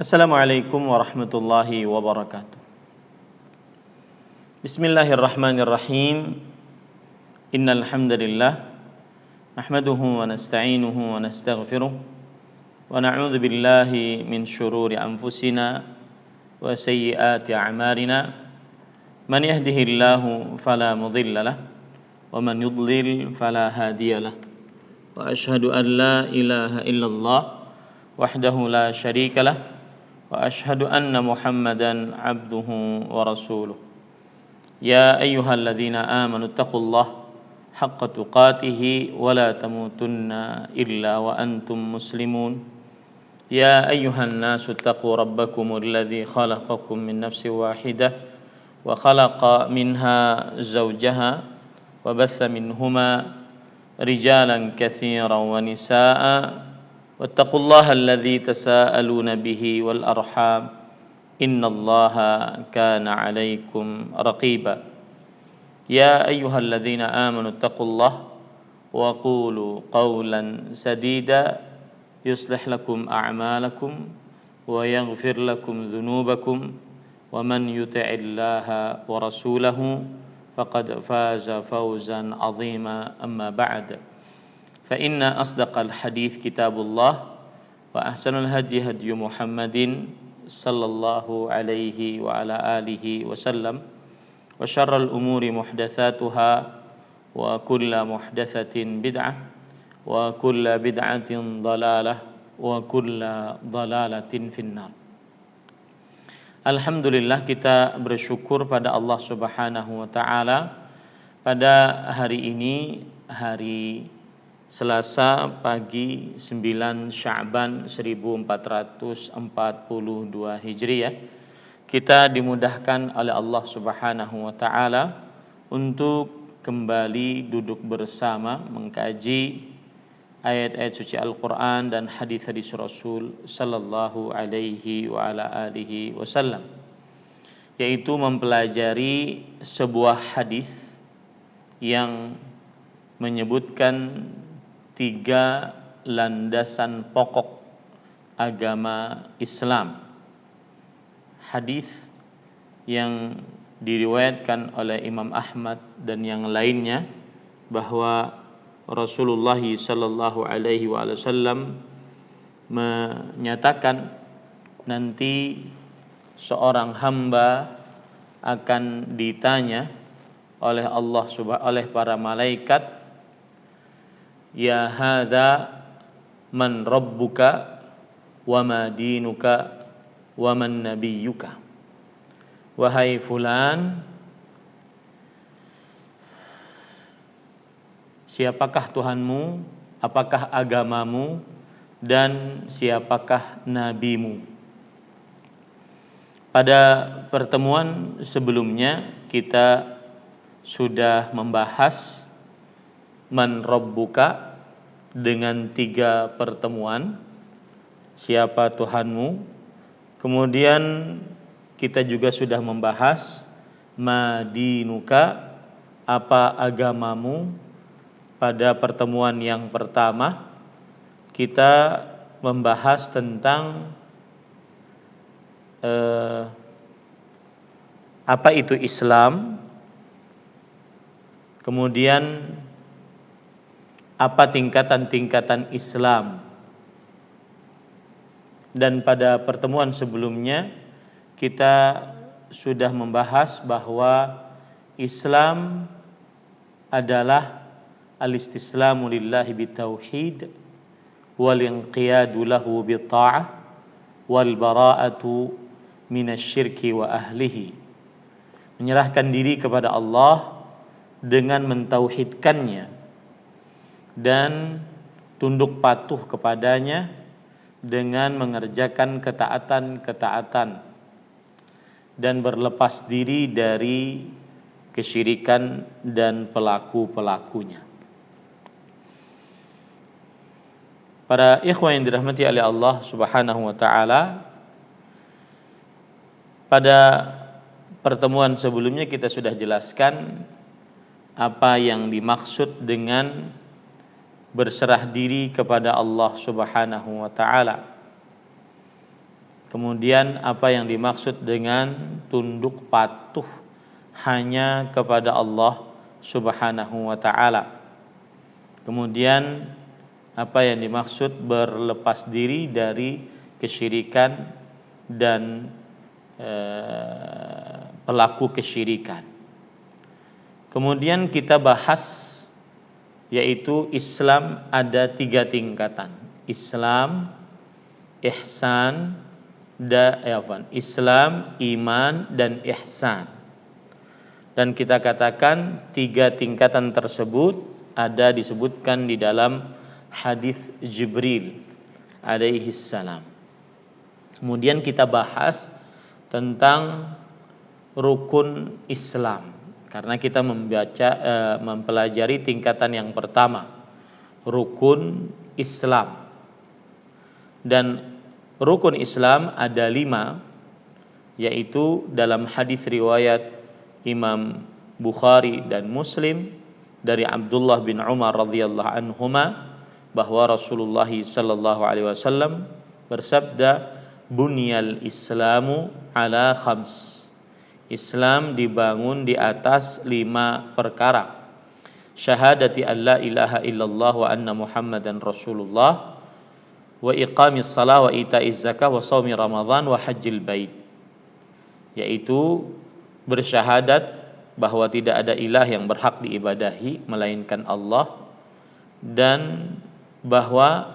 Assalamualaikum warahmatullahi wabarakatuh. Bismillahirrahmanirrahim. Innal hamdalillah nahmaduhu wa nasta'inuhu wa nastaghfiruh wa na'udzu billahi min shururi anfusina wa sayyiati a'malina. Man yahdihillahu fala mudilla lahu wa man yudlil fala hadiyalah. Wa asyhadu an la ilaha illallah wahdahu la syarika lah wa asyhadu anna Muhammadan abduhu wa rasuluh. Ya ayyuhalladzina amanu taqullaha haqqa tuqatih wa la tamutunna illa wa antum muslimun. Ya ayyuhan nasu taqu rabbakumul ladzi khalaqakum min nafsin wahidah wa khalaqa minha zawjaha wa batha minhuma rijalan katsiran wa nisaa'a wattaqullaha alladzi tasaaluna bihi wal arham innallaha kana 'alaikum raqiba. Ya ayyuhalladzina amanu taqullaha wa qulu qawlan sadida yuslih lakum a'malakum wa yaghfir lakum dhunubakum wa man yuti'illaha wa rasulahu faqad faza fawzan 'azima. Amma ba'd. فإن أصدق الحديث كتاب الله وأحسن الهدي هدي محمد صلى الله عليه وعلى آله وسلم وشر الأمور محدثاتها وكل محدثة بدعة وكل بدعة ضلالة وكل ضلالة في النار. Alhamdulillah, kita bersyukur pada Allah Subhanahu wa taala pada hari ini, hari Selasa pagi 9 Sya'ban 1442 Hijriah, kita dimudahkan oleh Allah Subhanahu wa taala untuk kembali duduk bersama mengkaji ayat-ayat suci Al-Qur'an dan hadis-hadis Rasul sallallahu alaihi wa ala alihi wasallam, yaitu mempelajari sebuah hadis yang menyebutkan 3 landasan pokok agama Islam. Hadis yang diriwayatkan oleh Imam Ahmad dan yang lainnya bahwa Rasulullah sallallahu alaihi wasallam menyatakan nanti seorang hamba akan ditanya oleh Allah oleh para malaikat, ya hadza man rabbuka wa ma dinuka wa man nabiyyuka. Wahai fulan, siapakah Tuhanmu, apakah agamamu, dan siapakah nabimu. Pada pertemuan sebelumnya kita sudah membahas man rabbuka dengan 3 pertemuan, siapa Tuhanmu. Kemudian kita juga sudah membahas madinuka, apa agamamu. Pada pertemuan yang pertama kita membahas tentang apa itu Islam, kemudian apa tingkatan-tingkatan Islam. Dan pada pertemuan sebelumnya kita sudah membahas bahwa Islam adalah al-istislamu lillahi bitauhid wal inqiyadu lahu bitta'ah wal bara'atu minasyirki wa ahlihi. Menyerahkan diri kepada Allah dengan mentauhidkannya dan tunduk patuh kepadanya dengan mengerjakan ketaatan-ketaatan dan berlepas diri dari kesyirikan dan pelaku-pelakunya. Para ikhwan yang dirahmati oleh Allah Subhanahu wa taala, pada pertemuan sebelumnya kita sudah jelaskan apa yang dimaksud dengan berserah diri kepada Allah Subhanahu wa taala. Kemudian apa yang dimaksud dengan tunduk patuh hanya kepada Allah Subhanahu wa taala. Kemudian apa yang dimaksud berlepas diri dari kesyirikan dan pelaku kesyirikan. Kemudian kita bahas yaitu Islam ada 3 tingkatan. Islam, ihsan, Islam, iman, dan ihsan. Dan kita katakan 3 tingkatan tersebut ada disebutkan di dalam hadis Jibril alaihi salam. Kemudian kita bahas tentang rukun Islam karena kita mempelajari tingkatan yang pertama, rukun Islam. Dan rukun Islam ada 5, yaitu dalam hadis riwayat Imam Bukhari dan Muslim dari Abdullah bin Umar radhiyallahu anhuma bahwa Rasulullah sallallahu alaihi wasallam bersabda, "Bunyal Islamu ala khams." Islam dibangun di atas 5 perkara. Syahadati an la ilaha illallah wa anna Muhammadan Rasulullah, wa iqamis salah wa ita'iz zakah wa shaumi Ramadan wa hajjil bait. Yaitu bersyahadat bahwa tidak ada ilah yang berhak diibadahi melainkan Allah, dan bahwa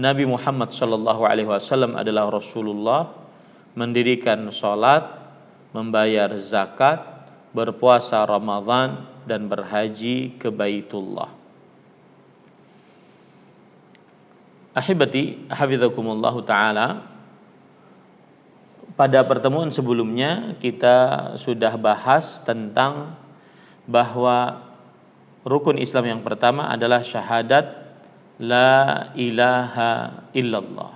Nabi Muhammad sallallahu alaihi wasallam adalah Rasulullah, mendirikan salat, membayar zakat, berpuasa Ramadan, dan berhaji ke Baitullah. Ahibati hafizakumullah taala, pada pertemuan sebelumnya kita sudah bahas tentang bahwa rukun Islam yang pertama adalah syahadat la ilaha illallah.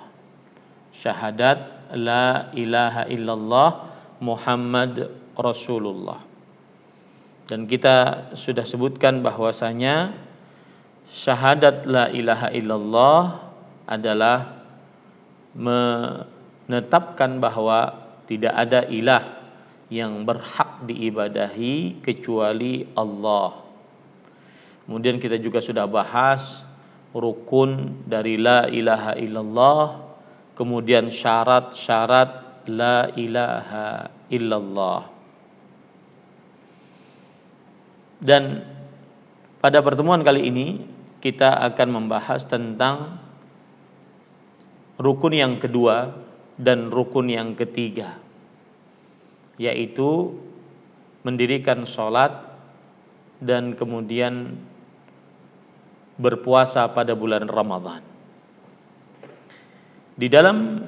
Syahadat la ilaha illallah Muhammad Rasulullah. Dan kita sudah sebutkan bahwasanya syahadat la ilaha illallah adalah menetapkan bahwa tidak ada ilah yang berhak diibadahi kecuali Allah. Kemudian kita juga sudah bahas rukun dari la ilaha illallah, kemudian syarat-syarat la ilaha illallah. Dan pada pertemuan kali ini kita akan membahas tentang rukun yang kedua dan rukun yang ketiga, yaitu mendirikan sholat dan kemudian berpuasa pada bulan Ramadan. Di dalam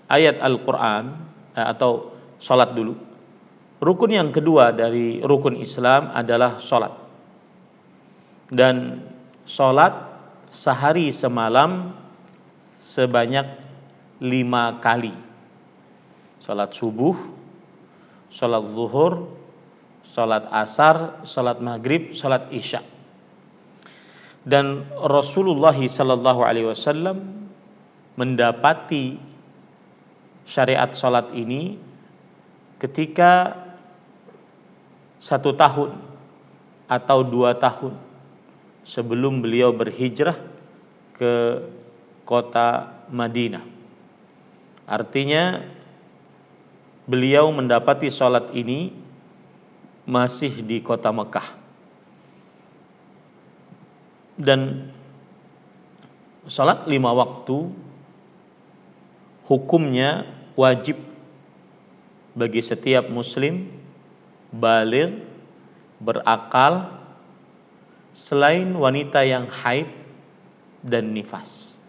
ayat Al-Quran atau sholat dulu, rukun yang kedua dari rukun Islam adalah sholat. Dan sholat sehari semalam sebanyak 5 kali. Sholat subuh, sholat zuhur, sholat asar, sholat maghrib, sholat isya. Dan Rasulullah sallallahu alaihi wasallam mendapati syariat sholat ini ketika 1 tahun atau 2 tahun sebelum beliau berhijrah ke kota Madinah. Artinya beliau mendapati sholat ini masih di kota Mekah. Dan sholat 5 waktu hukumnya wajib bagi setiap muslim baligh, berakal, selain wanita yang haid dan nifas.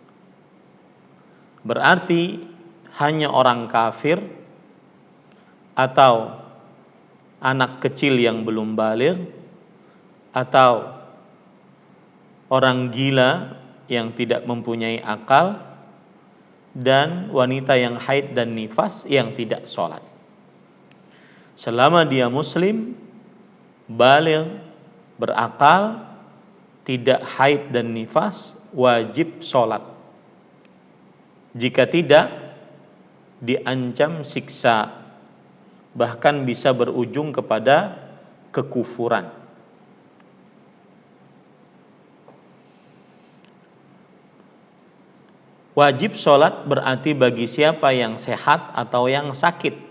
Berarti hanya orang kafir atau anak kecil yang belum baligh atau orang gila yang tidak mempunyai akal dan wanita yang haid dan nifas yang tidak sholat. Selama dia muslim, baligh, berakal, tidak haid dan nifas, wajib sholat. Jika tidak, diancam siksa, bahkan bisa berujung kepada kekufuran. Wajib sholat berarti bagi siapa yang sehat atau yang sakit.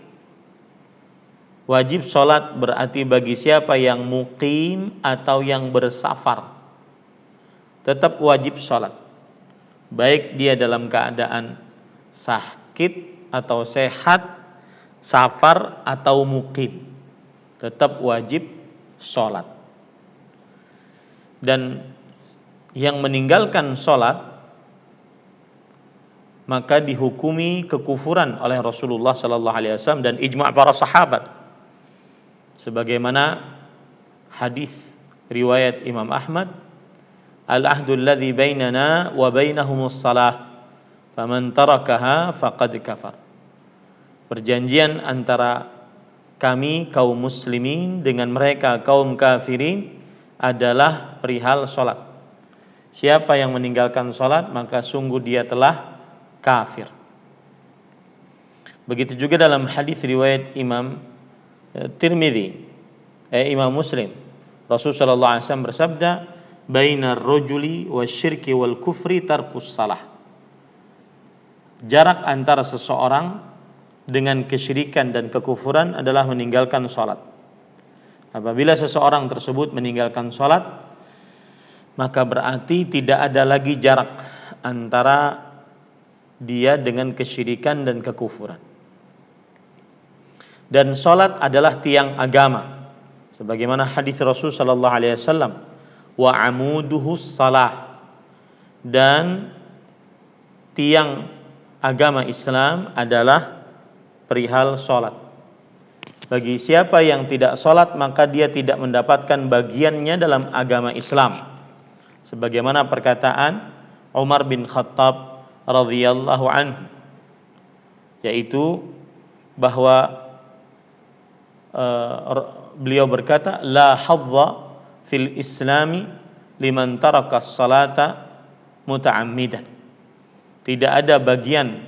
Wajib sholat berarti bagi siapa yang muqim atau yang bersafar. Tetap wajib sholat. Baik dia dalam keadaan sakit atau sehat, safar atau muqim. Tetap wajib sholat. Dan yang meninggalkan sholat maka dihukumi kekufuran oleh Rasulullah sallallahu alaihi wasallam dan ijma' para sahabat. Sebagaimana hadis riwayat Imam Ahmad, al-ahdu alladhi bainana wa bainahumus salah, faman tarakaha faqad kafar. Perjanjian antara kami kaum muslimin dengan mereka kaum kafirin adalah perihal salat. Siapa yang meninggalkan salat maka sungguh dia telah kafir. Begitu juga dalam hadis riwayat Imam Tirmidzi, Imam Muslim, Rasul sallallahu alaihi wasallam bersabda, "Bainar rajuli wasyirki wal kufri tarkus salah." Jarak antara seseorang dengan kesyirikan dan kekufuran adalah meninggalkan salat. Apabila seseorang tersebut meninggalkan salat, maka berarti tidak ada lagi jarak antara dia dengan kesyirikan dan kekufuran. Dan salat adalah tiang agama, sebagaimana hadis Rasul sallallahu alaihi wasallam, wa amuduhus salah, dan tiang agama Islam adalah perihal salat. Bagi siapa yang tidak salat maka dia tidak mendapatkan bagiannya dalam agama Islam. Sebagaimana perkataan Umar bin Khattab radhiyallahu anhu, yaitu bahwa beliau berkata, la hadza fil islami liman taraka salata muta'ammidan. Tidak ada bagian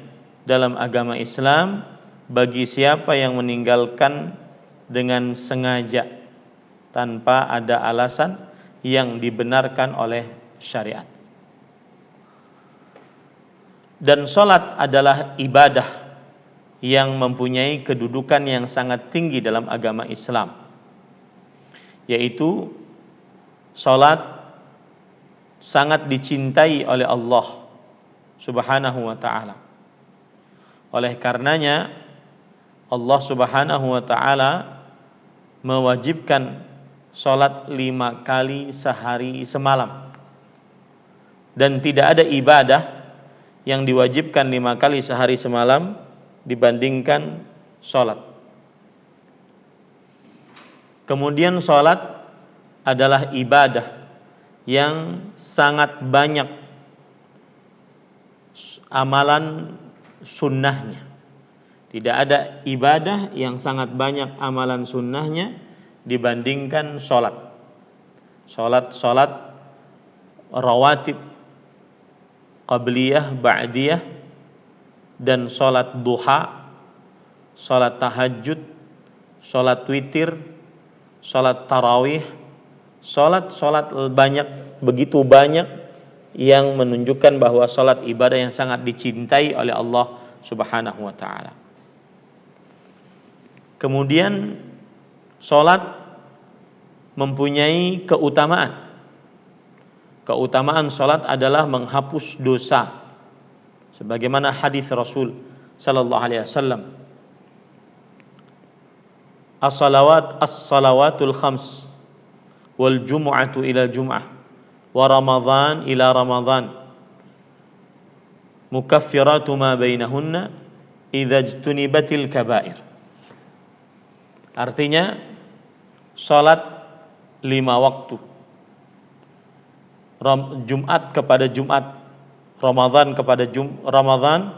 dalam agama Islam bagi siapa yang meninggalkan dengan sengaja tanpa ada alasan yang dibenarkan oleh syariat. Dan salat adalah ibadah yang mempunyai kedudukan yang sangat tinggi dalam agama Islam, yaitu salat sangat dicintai oleh Allah Subhanahu wa ta'ala. Oleh karenanya Allah Subhanahu wa ta'ala mewajibkan salat 5 kali sehari semalam. Dan tidak ada ibadah yang diwajibkan 5 kali sehari semalam dibandingkan sholat. Kemudian sholat adalah ibadah yang sangat banyak amalan sunnahnya. Tidak ada ibadah yang sangat banyak amalan sunnahnya dibandingkan sholat. Sholat rawatib, qabliyah, ba'diyah, dan sholat duha, sholat tahajud, sholat witir, sholat tarawih, sholat banyak, begitu banyak yang menunjukkan bahwa sholat ibadah yang sangat dicintai oleh Allah Subhanahu wa ta'ala. Kemudian sholat mempunyai keutamaan. Keutamaan sholat adalah menghapus dosa, sebagaimana hadis Rasul sallallahu alaihi wasallam, as-salawatul khams wal jumu'atu ila jum'ah wa ramadhan ila ramadhan mukaffiratu ma bainahunna idza ijtunibatil kaba'ir. Artinya salat 5 waktu, Jumat kepada Jumat, Ramadan kepada Ramadan,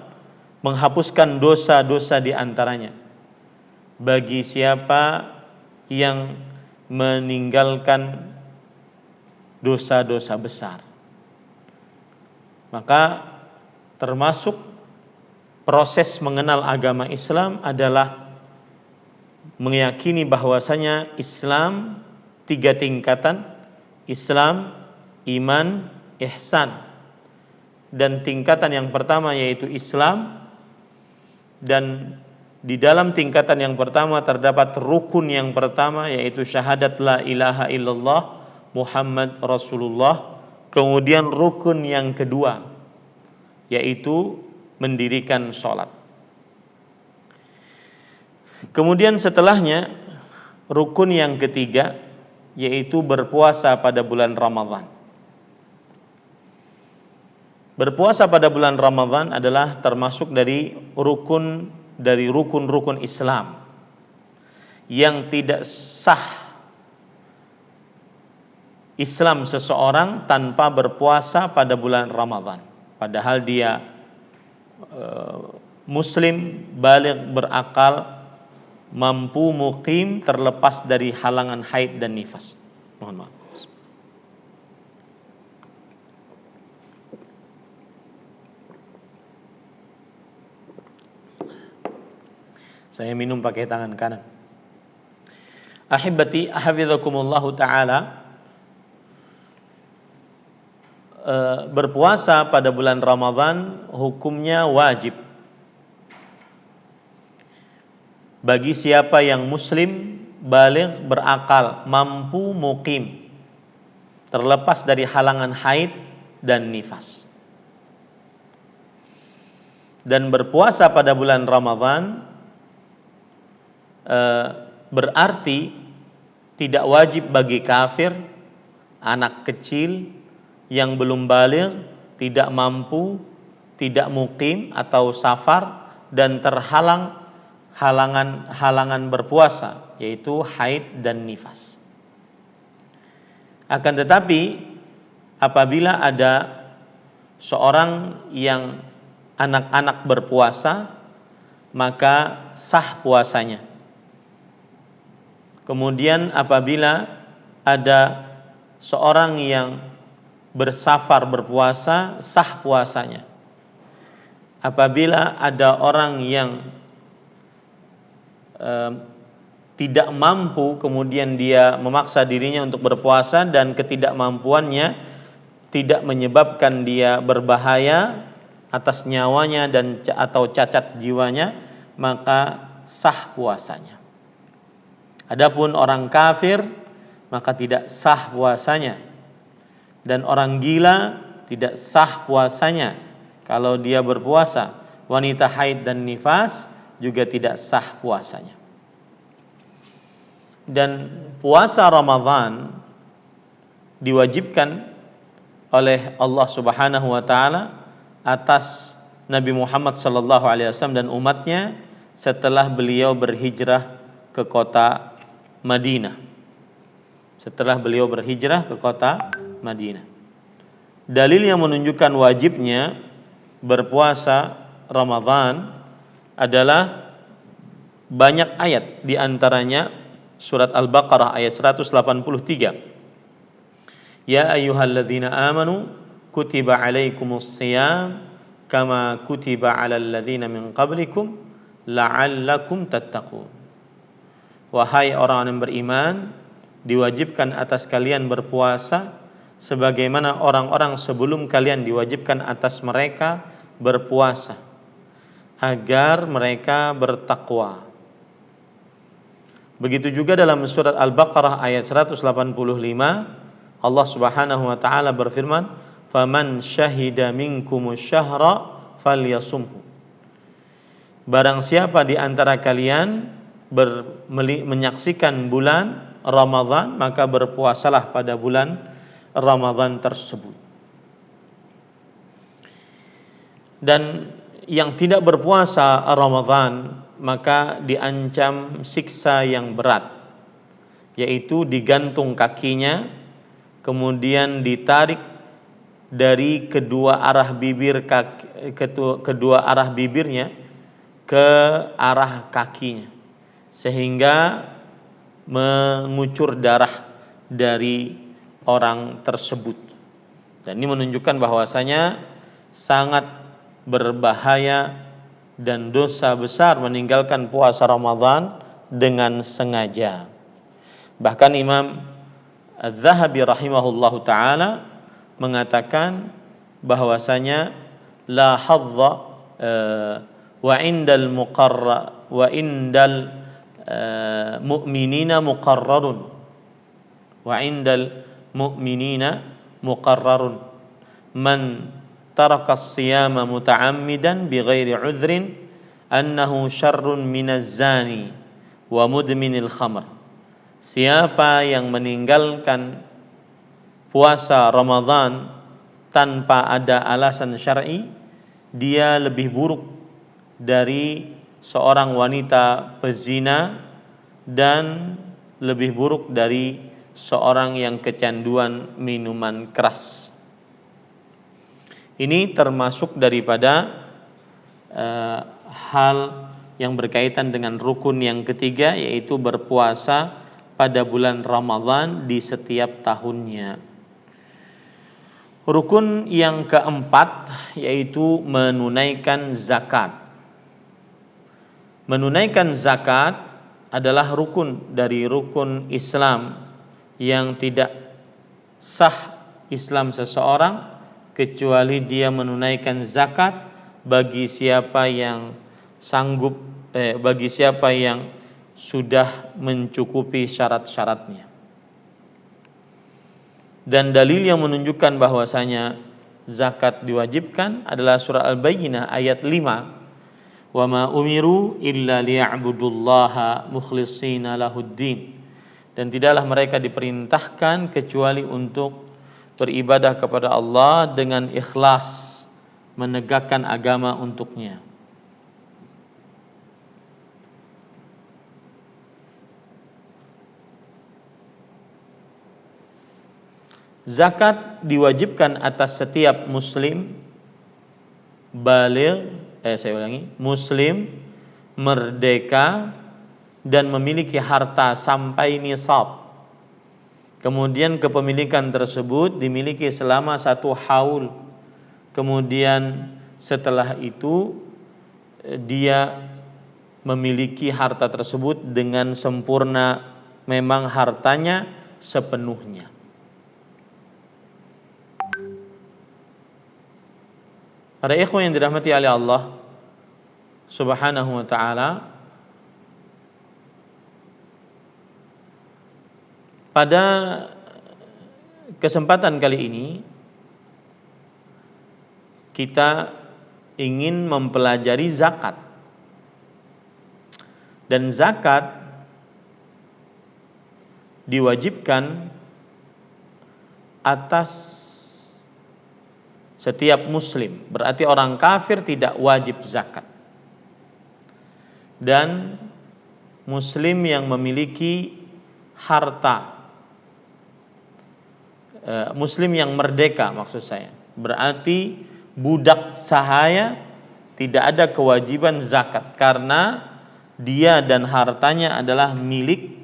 menghapuskan dosa-dosa di antaranya bagi siapa yang meninggalkan dosa-dosa besar. Maka termasuk proses mengenal agama Islam adalah meyakini bahwasanya Islam 3 tingkatan: Islam, iman, ihsan. Dan tingkatan yang pertama yaitu Islam, dan di dalam tingkatan yang pertama terdapat rukun yang pertama yaitu syahadat la ilaha illallah Muhammad Rasulullah. Kemudian rukun yang kedua yaitu mendirikan sholat. Kemudian setelahnya rukun yang ketiga yaitu berpuasa pada bulan Ramadan. Berpuasa pada bulan Ramadan adalah termasuk dari rukun-rukun Islam yang tidak sah Islam seseorang tanpa berpuasa pada bulan Ramadan. Padahal dia muslim, baligh, berakal, mampu muqim, terlepas dari halangan haid dan nifas. Mohon maaf. Saya minum pakai tangan kanan. Ahibati hafizakumullahu taala, berpuasa pada bulan Ramadan hukumnya wajib bagi siapa yang muslim, baligh, berakal, mampu muqim, terlepas dari halangan haid dan nifas. Dan berpuasa pada bulan Ramadan berarti tidak wajib bagi kafir, anak kecil yang belum baligh, tidak mampu, tidak muqim atau safar, dan terhalang halangan berpuasa yaitu haid dan nifas. Akan tetapi apabila ada seorang yang anak-anak berpuasa, maka sah puasanya. Kemudian apabila ada seorang yang bersafar berpuasa, sah puasanya. Apabila ada orang yang tidak mampu, kemudian dia memaksa dirinya untuk berpuasa dan ketidakmampuannya tidak menyebabkan dia berbahaya atas nyawanya dan atau cacat jiwanya, maka sah puasanya. Adapun orang kafir maka tidak sah puasanya, dan orang gila tidak sah puasanya kalau dia berpuasa. Wanita haid dan nifas juga tidak sah puasanya. Dan puasa Ramadan diwajibkan oleh Allah Subhanahu wa taala atas Nabi Muhammad sallallahu alaihi wasallam dan umatnya setelah beliau berhijrah ke kota Madinah. Setelah beliau berhijrah ke kota Madinah. Dalil yang menunjukkan wajibnya berpuasa Ramadan adalah banyak ayat, di antaranya surat Al-Baqarah ayat 183. Ya ayyuhalladzina amanu kutiba alaikumus shiyam kama kutiba alal ladzina min qablikum la'allakum tattaqun. Wahai orang yang beriman, diwajibkan atas kalian berpuasa sebagaimana orang-orang sebelum kalian diwajibkan atas mereka berpuasa agar mereka bertakwa. Begitu juga dalam surat Al-Baqarah ayat 185, Allah Subhanahu wa taala berfirman, "Faman syahida minkumus syahra falyasumhu." Barang siapa di antara kalian menyaksikan bulan Ramadan, maka berpuasalah pada bulan Ramadan tersebut. Dan yang tidak berpuasa Ramadan maka diancam siksa yang berat, yaitu digantung kakinya, kemudian ditarik dari kedua arah bibirnya ke arah kakinya, sehingga mengucur darah dari orang tersebut. Dan ini menunjukkan bahwasanya sangat berbahaya dan dosa besar meninggalkan puasa Ramadan dengan sengaja. Bahkan Imam Az-Zahabi rahimahullahu taala mengatakan bahwasanya la hadza wa indal mu'minina muqarrarun wa indal mu'minina muqarrarun man taraka as-siyama muta'ammidan bighairi 'udhrin annahu syarrun minaz zani wa mudminil khamr. Siapa yang meninggalkan puasa Ramadan tanpa ada alasan syar'i, dia lebih buruk dari seorang wanita pezina dan lebih buruk dari seorang yang kecanduan minuman keras. Ini termasuk daripada hal yang berkaitan dengan rukun yang ketiga, yaitu berpuasa pada bulan Ramadan di setiap tahunnya. Rukun yang keempat yaitu menunaikan zakat. Menunaikan zakat adalah rukun dari rukun Islam yang tidak sah Islam seseorang kecuali dia menunaikan zakat bagi siapa yang sanggup, bagi siapa yang sudah mencukupi syarat-syaratnya. Dan dalil yang menunjukkan bahwasanya zakat diwajibkan adalah surah Al-Bayyinah ayat 5. Wa ma umiru illa liya'budullaha mukhlishina lahuddin. Dan tidaklah mereka diperintahkan kecuali untuk beribadah kepada Allah dengan ikhlas, menegakkan agama untuknya. Zakat diwajibkan atas setiap muslim baligh, muslim merdeka dan memiliki harta sampai nisab. Kemudian kepemilikan tersebut dimiliki selama 1 haul. Kemudian setelah itu dia memiliki harta tersebut dengan sempurna, memang hartanya sepenuhnya. Para ikhwan yang dirahmati oleh Allah Subhanahu wa taala, pada kesempatan kali ini kita ingin mempelajari zakat. Dan zakat diwajibkan atas setiap muslim, berarti orang kafir tidak wajib zakat. Dan muslim yang memiliki harta, muslim yang merdeka maksud saya, berarti budak sahaya tidak ada kewajiban zakat karena dia dan hartanya adalah milik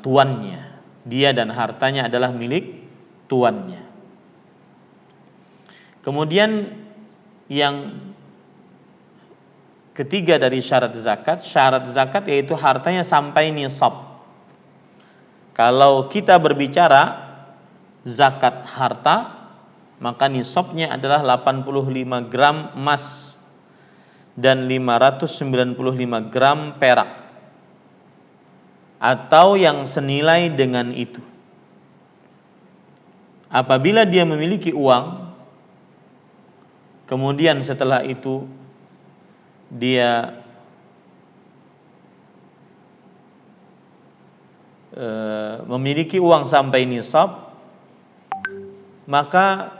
tuannya. Dia dan hartanya adalah milik tuannya. Kemudian yang ketiga dari syarat zakat yaitu hartanya sampai nisab. Kalau kita berbicara zakat harta, maka nisabnya adalah 85 gram emas dan 595 gram perak atau yang senilai dengan itu. Apabila dia memiliki uang, kemudian setelah itu dia memiliki uang sampai nisab, maka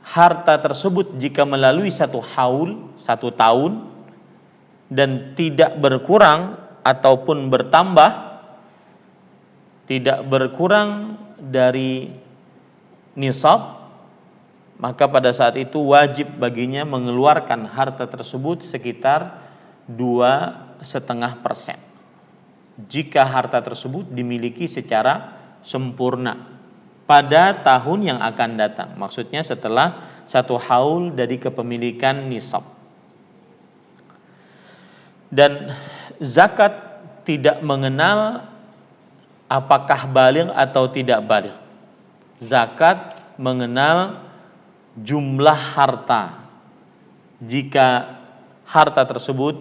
harta tersebut jika melalui 1 haul, 1 tahun dan tidak berkurang ataupun bertambah, tidak berkurang dari nisab, maka pada saat itu wajib baginya mengeluarkan harta tersebut sekitar 2,5% jika harta tersebut dimiliki secara sempurna pada tahun yang akan datang. Maksudnya setelah satu haul dari kepemilikan nisab. Dan zakat tidak mengenal apakah baligh atau tidak baligh. Zakat mengenal jumlah harta. Jika harta tersebut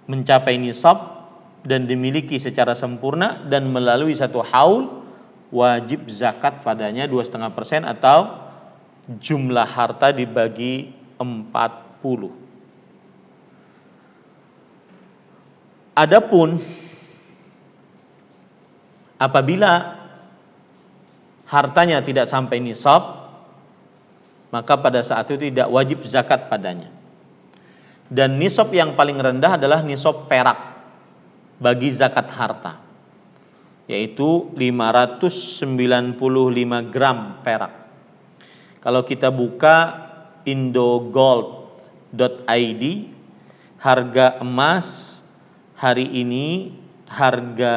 mencapai nisab dan dimiliki secara sempurna dan melalui satu haul, wajib zakat padanya 2,5% atau jumlah harta dibagi 40. Adapun apabila hartanya tidak sampai nisab, maka pada saat itu tidak wajib zakat padanya. Dan nisab yang paling rendah adalah nisab perak bagi zakat harta, yaitu 595 gram perak. Kalau kita buka indogold.id, harga emas hari ini harga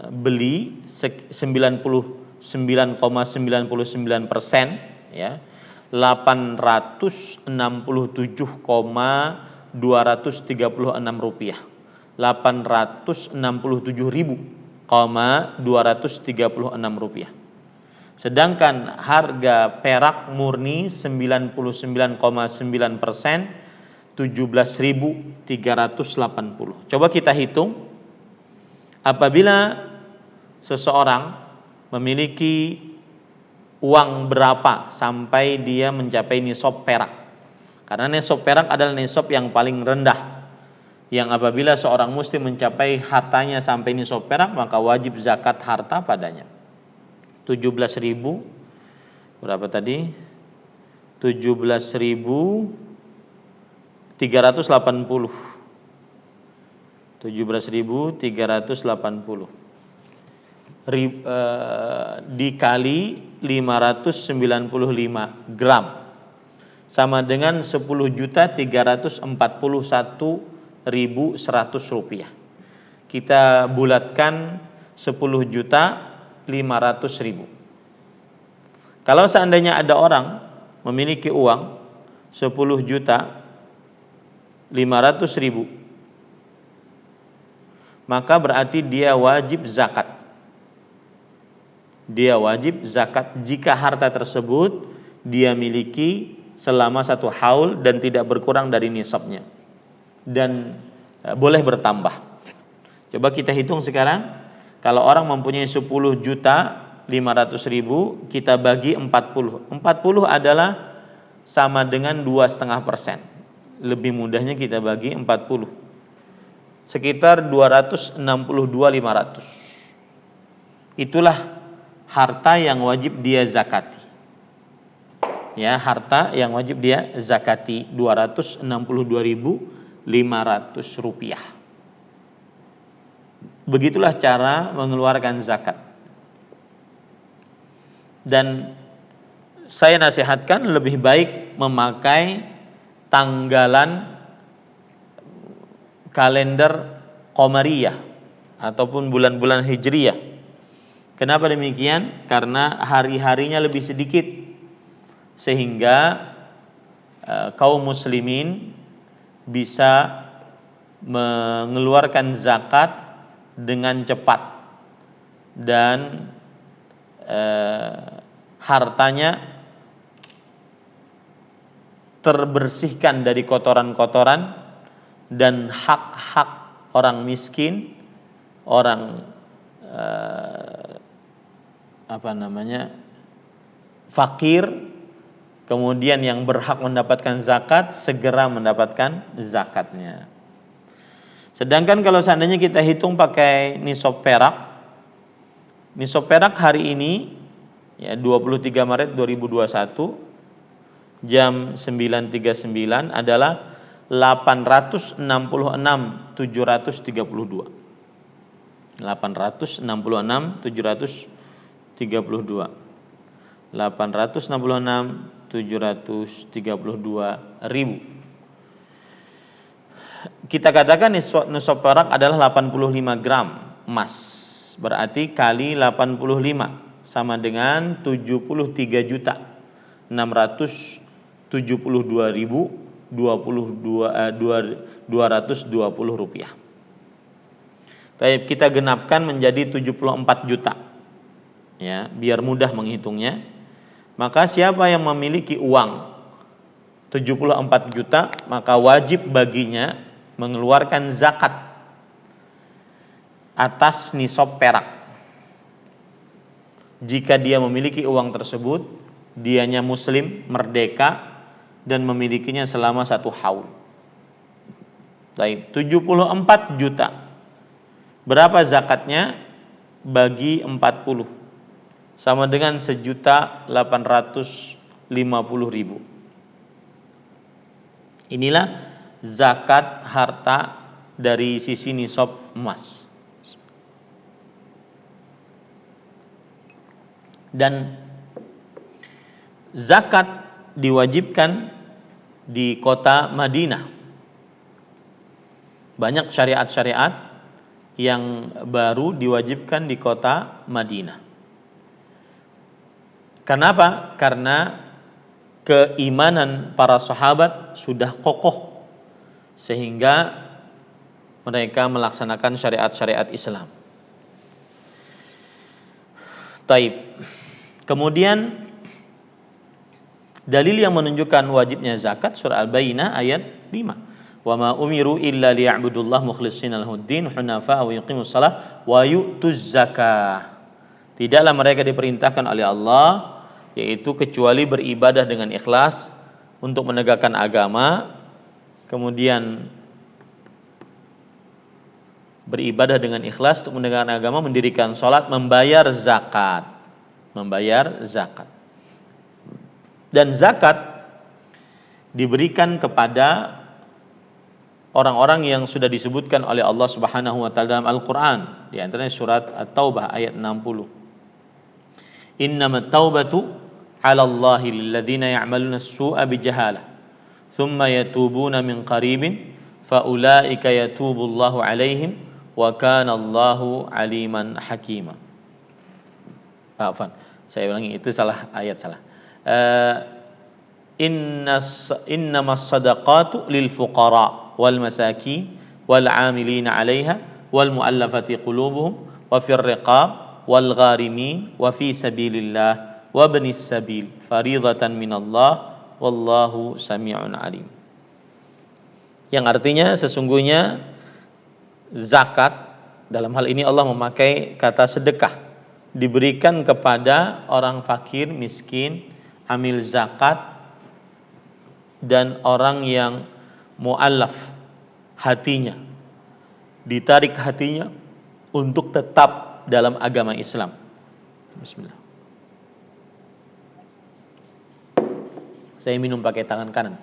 beli 99,99% ya, 867,236 rupiah, 867.236 rupiah. Sedangkan harga perak murni 99,9%, 17.380. Coba kita hitung, apabila seseorang memiliki uang berapa sampai dia mencapai nisab perak. Karena nisab perak adalah nisab yang paling rendah, yang apabila seorang muslim mencapai hartanya sampai nisab perak, maka wajib zakat harta padanya. 17.000 berapa tadi? 17.380. 17.380 dikali 595 gram sama dengan 10.341.100 rupiah. Kita bulatkan 10.500.000. Kalau seandainya ada orang memiliki uang 10.500.000, maka berarti dia wajib zakat. Dia wajib zakat jika harta tersebut dia miliki selama satu haul dan tidak berkurang dari nisabnya, dan boleh bertambah. Coba kita hitung sekarang, kalau orang mempunyai 10.500.000, kita bagi 40. 40 adalah sama dengan 2,5%. Lebih mudahnya kita bagi 40, sekitar 262.500. Itulah harta yang wajib dia zakati. Ya, harta yang wajib dia zakati 262.500 rupiah. Begitulah cara mengeluarkan zakat. Dan saya nasihatkan lebih baik memakai tanggalan kalender Qamariyah ataupun bulan-bulan Hijriyah. Kenapa demikian? Karena hari-harinya lebih sedikit, sehingga kaum muslimin bisa mengeluarkan zakat dengan cepat dan hartanya terbersihkan dari kotoran-kotoran dan hak-hak orang miskin, orang fakir, kemudian yang berhak mendapatkan zakat segera mendapatkan zakatnya. Sedangkan kalau seandainya kita hitung pakai nisab perak hari ini ya 23 Maret 2021 jam 9.39 adalah 866.732. 866.732 ribu. Kita katakan nisab perak adalah 85 gram emas, berarti kali 85 sama dengan 73.672.220 rupiah. Tapi kita genapkan menjadi 74 juta. Ya, biar mudah menghitungnya. Maka siapa yang memiliki uang 74 juta, maka wajib baginya mengeluarkan zakat atas nisab perak. Jika dia memiliki uang tersebut, dianya muslim, merdeka, dan memilikinya selama 1 haul. Baik, 74 juta. Berapa zakatnya? Bagi 40. Sama dengan 1.850.000. Inilah zakat harta dari sisi nisab emas. Dan zakat diwajibkan di kota Madinah. Banyak syariat-syariat yang baru diwajibkan di kota Madinah. Kenapa? Karena keimanan para sahabat sudah kokoh sehingga mereka melaksanakan syariat-syariat Islam. Taib. Kemudian dalil yang menunjukkan wajibnya zakat surah Al-Bayyinah ayat 5. Wa ma umiru illa liya'budullaha mukhlishina lahuddin hunafa wa yuqimus shalah wa yu'tuz zakah. Tidaklah mereka diperintahkan oleh Allah yaitu kecuali beribadah dengan ikhlas untuk menegakkan agama, kemudian beribadah dengan ikhlas untuk menegakkan agama, mendirikan sholat, membayar zakat. Dan zakat diberikan kepada orang-orang yang sudah disebutkan oleh Allah Subhanahu wa taala dalam Al-Qur'an, di antaranya surat At-Taubah ayat 60. Innamat taubatu 'ala Allahi lilladzina ya'maluna as-su'a bijahalah thumma yatubuna min qaribin faulaika yatubullahu 'alaihim wa kana Allahu 'aliman hakima. Saya ulangi, itu salah ayat, salah. Innamas sadaqatu lil fuqara wal masakin wal 'amilina 'alaiha wal mu'allafati qulubuhum wa fir riqab wal gharimin wa fi sabilillah wa ibnis sabil fariidatan minallah wallahu sami'un 'alim. Yang artinya sesungguhnya zakat, dalam hal ini Allah memakai kata sedekah, diberikan kepada orang fakir, miskin, amil zakat, dan orang yang mu'allaf hatinya, ditarik hatinya untuk tetap dalam agama Islam. Bismillah. Saya minum pakai tangan kanan.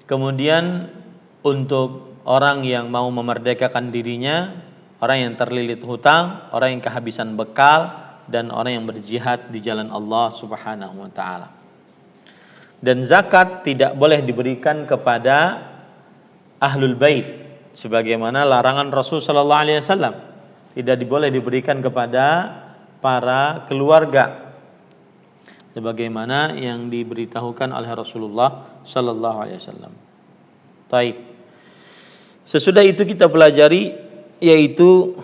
Kemudian untuk orang yang mau memerdekakan dirinya, orang yang terlilit hutang, orang yang kehabisan bekal, dan orang yang berjihad di jalan Allah Subhanahu wa taala. Dan zakat tidak boleh diberikan kepada ahlul bait sebagaimana larangan Rasul sallallahu alaihi wasallam. Tidak boleh diberikan kepada para keluarga sebagaimana yang diberitahukan oleh Rasulullah sallallahu alaihi wasallam. Baik. Sesudah itu kita pelajari yaitu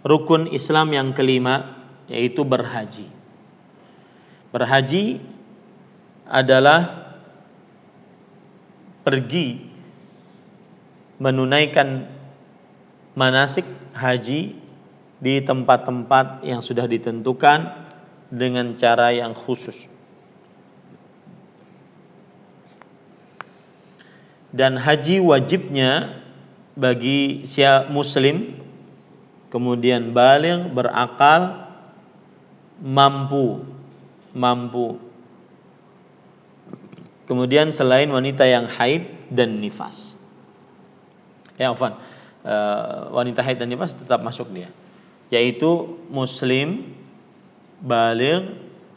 rukun Islam yang kelima, yaitu berhaji. Berhaji adalah pergi menunaikan manasik haji di tempat-tempat yang sudah ditentukan dengan cara yang khusus. Dan haji wajibnya bagi siapa muslim, kemudian baligh, berakal, mampu. Kemudian selain wanita yang haid dan nifas. Wanita haid dan nifas tetap masuk dia. Yaitu muslim, baligh,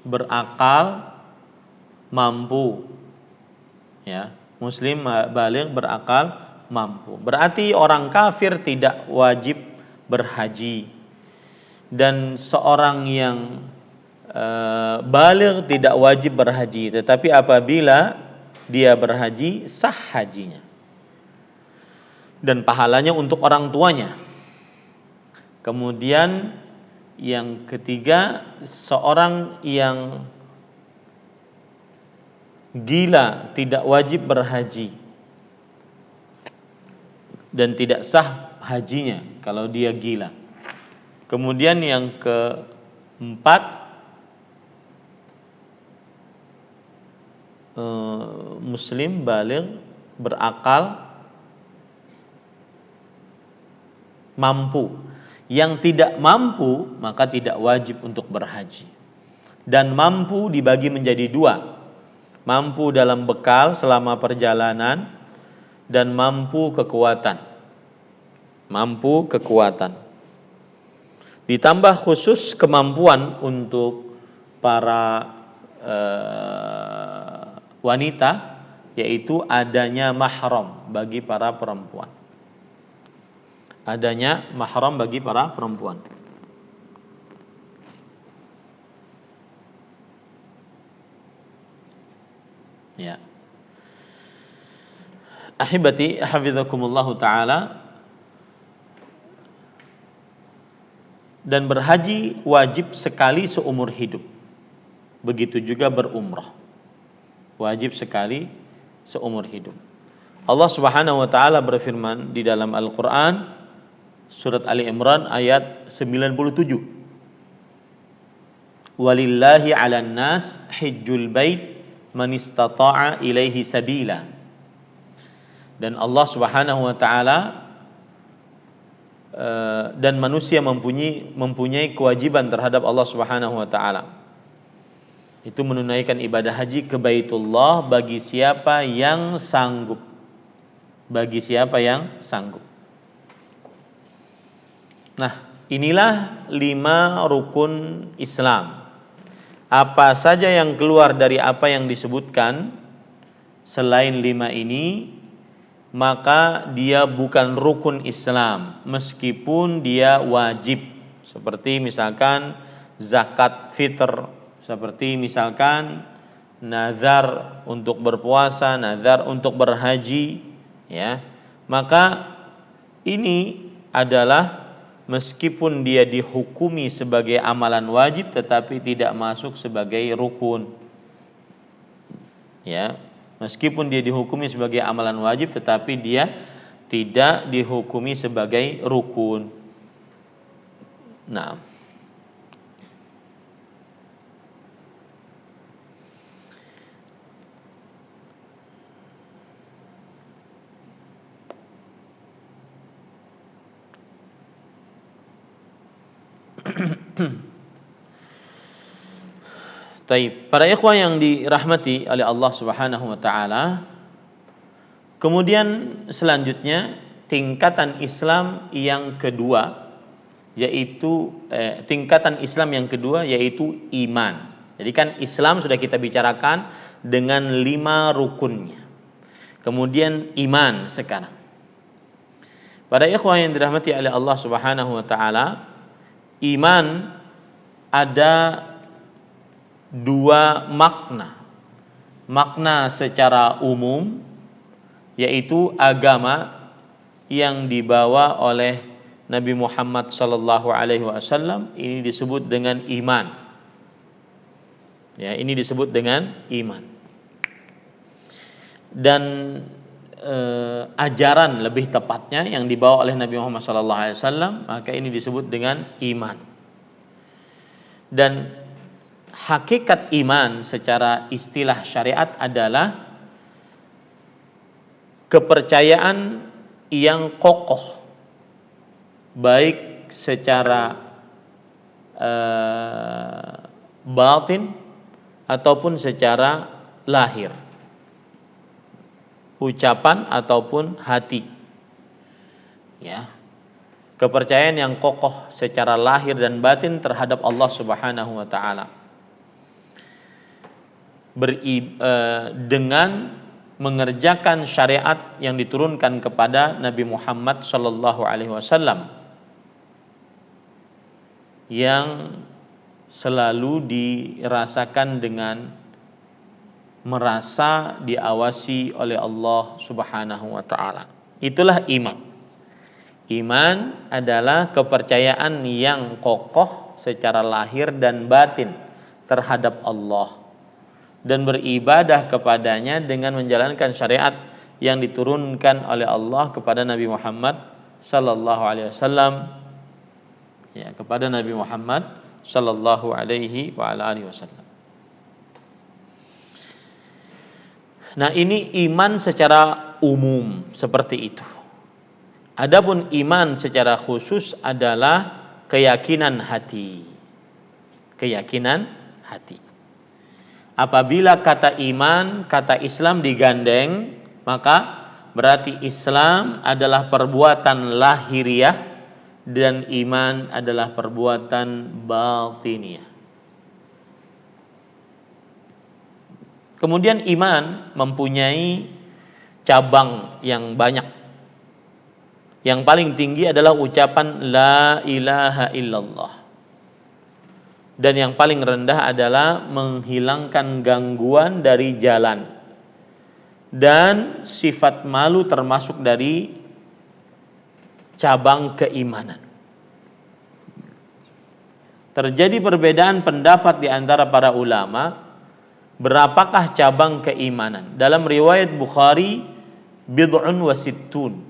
berakal, mampu. Ya, muslim, baligh, berakal, mampu. Berarti orang kafir tidak wajib berhaji. dan seorang yang baligh tidak wajib berhaji, tetapi apabila dia berhaji sah hajinya dan pahalanya untuk orang tuanya. Kemudian yang ketiga, seorang yang gila tidak wajib berhaji dan tidak sah hajinya kalau dia gila. Kemudian yang keempat, muslim baligh berakal mampu. Yang tidak mampu maka tidak wajib untuk berhaji. Dan mampu dibagi menjadi dua, mampu dalam bekal selama perjalanan dan mampu kekuatan. Mampu kekuatan. Ditambah khusus kemampuan untuk para wanita, yaitu adanya mahram bagi para perempuan. Adanya mahram bagi para perempuan. Ya. Ahibati hafizakumullahu taala, dan berhaji wajib sekali seumur hidup. Begitu juga berumrah. Wajib sekali seumur hidup. Allah Subhanahu wa taala berfirman di dalam Al-Qur'an surat Ali Imran ayat 97. Walillahi 'alan nas hajjul bait man istata'a ilaihi sabila. Dan Allah Subhanahu wa taala dan manusia mempunyai kewajiban terhadap Allah Subhanahu wa taala. Itu menunaikan ibadah haji ke Baitullah bagi siapa yang sanggup. Bagi siapa yang sanggup. Nah, inilah 5 rukun Islam. Apa saja yang keluar dari apa yang disebutkan selain 5 ini, maka dia bukan rukun Islam meskipun dia wajib. Seperti misalkan zakat fitr, seperti misalkan nazar untuk berpuasa, nazar untuk berhaji, ya. Maka ini adalah meskipun dia dihukumi sebagai amalan wajib tetapi tidak masuk sebagai rukun. Ya, meskipun dia dihukumi sebagai amalan wajib tetapi dia tidak dihukumi sebagai rukun. Nah, Taib. Para ikhwah yang dirahmati oleh Allah Subhanahu wa taala, kemudian selanjutnya tingkatan Islam yang kedua yaitu iman. Jadi kan Islam sudah kita bicarakan dengan 5 rukunnya. Kemudian iman sekarang. Para ikhwah yang dirahmati oleh Allah Subhanahu wa taala, iman ada 2 makna. Makna secara umum yaitu agama yang dibawa oleh Nabi Muhammad sallallahu alaihi wasallam, ini disebut dengan iman. Ya, ini disebut dengan iman. Dan ajaran lebih tepatnya yang dibawa oleh Nabi Muhammad sallallahu alaihi wasallam, maka ini disebut dengan iman. Dan hakikat iman secara istilah syariat adalah kepercayaan yang kokoh, baik secara batin ataupun secara lahir, ucapan ataupun hati. Ya. Kepercayaan yang kokoh secara lahir dan batin terhadap Allah Subhanahu wa taala. Dengan mengerjakan syariat yang diturunkan kepada Nabi Muhammad sallallahu alaihi wasallam. yang selalu dirasakan dengan merasa diawasi oleh Allah Subhanahu wa taala. Itulah iman. Iman adalah kepercayaan yang kokoh secara lahir dan batin terhadap Allah dan beribadah kepadanya dengan menjalankan syariat yang diturunkan oleh Allah kepada Nabi Muhammad sallallahu alaihi wasallam, ya, kepada Nabi Muhammad sallallahu alaihi wa ala alihi wasallam. Nah, ini iman secara umum seperti itu. Adapun iman secara khusus adalah keyakinan hati. Keyakinan hati. Apabila kata iman, kata Islam digandeng, maka berarti Islam adalah perbuatan lahiriah dan iman adalah perbuatan batiniah. Kemudian iman mempunyai cabang yang banyak. Yang paling tinggi adalah ucapan la ilaha illallah. Dan yang paling rendah adalah menghilangkan gangguan dari jalan. Dan sifat malu termasuk dari cabang keimanan. Terjadi perbedaan pendapat di antara para ulama, berapakah cabang keimanan? Dalam riwayat Bukhari, bid'un wa sittun,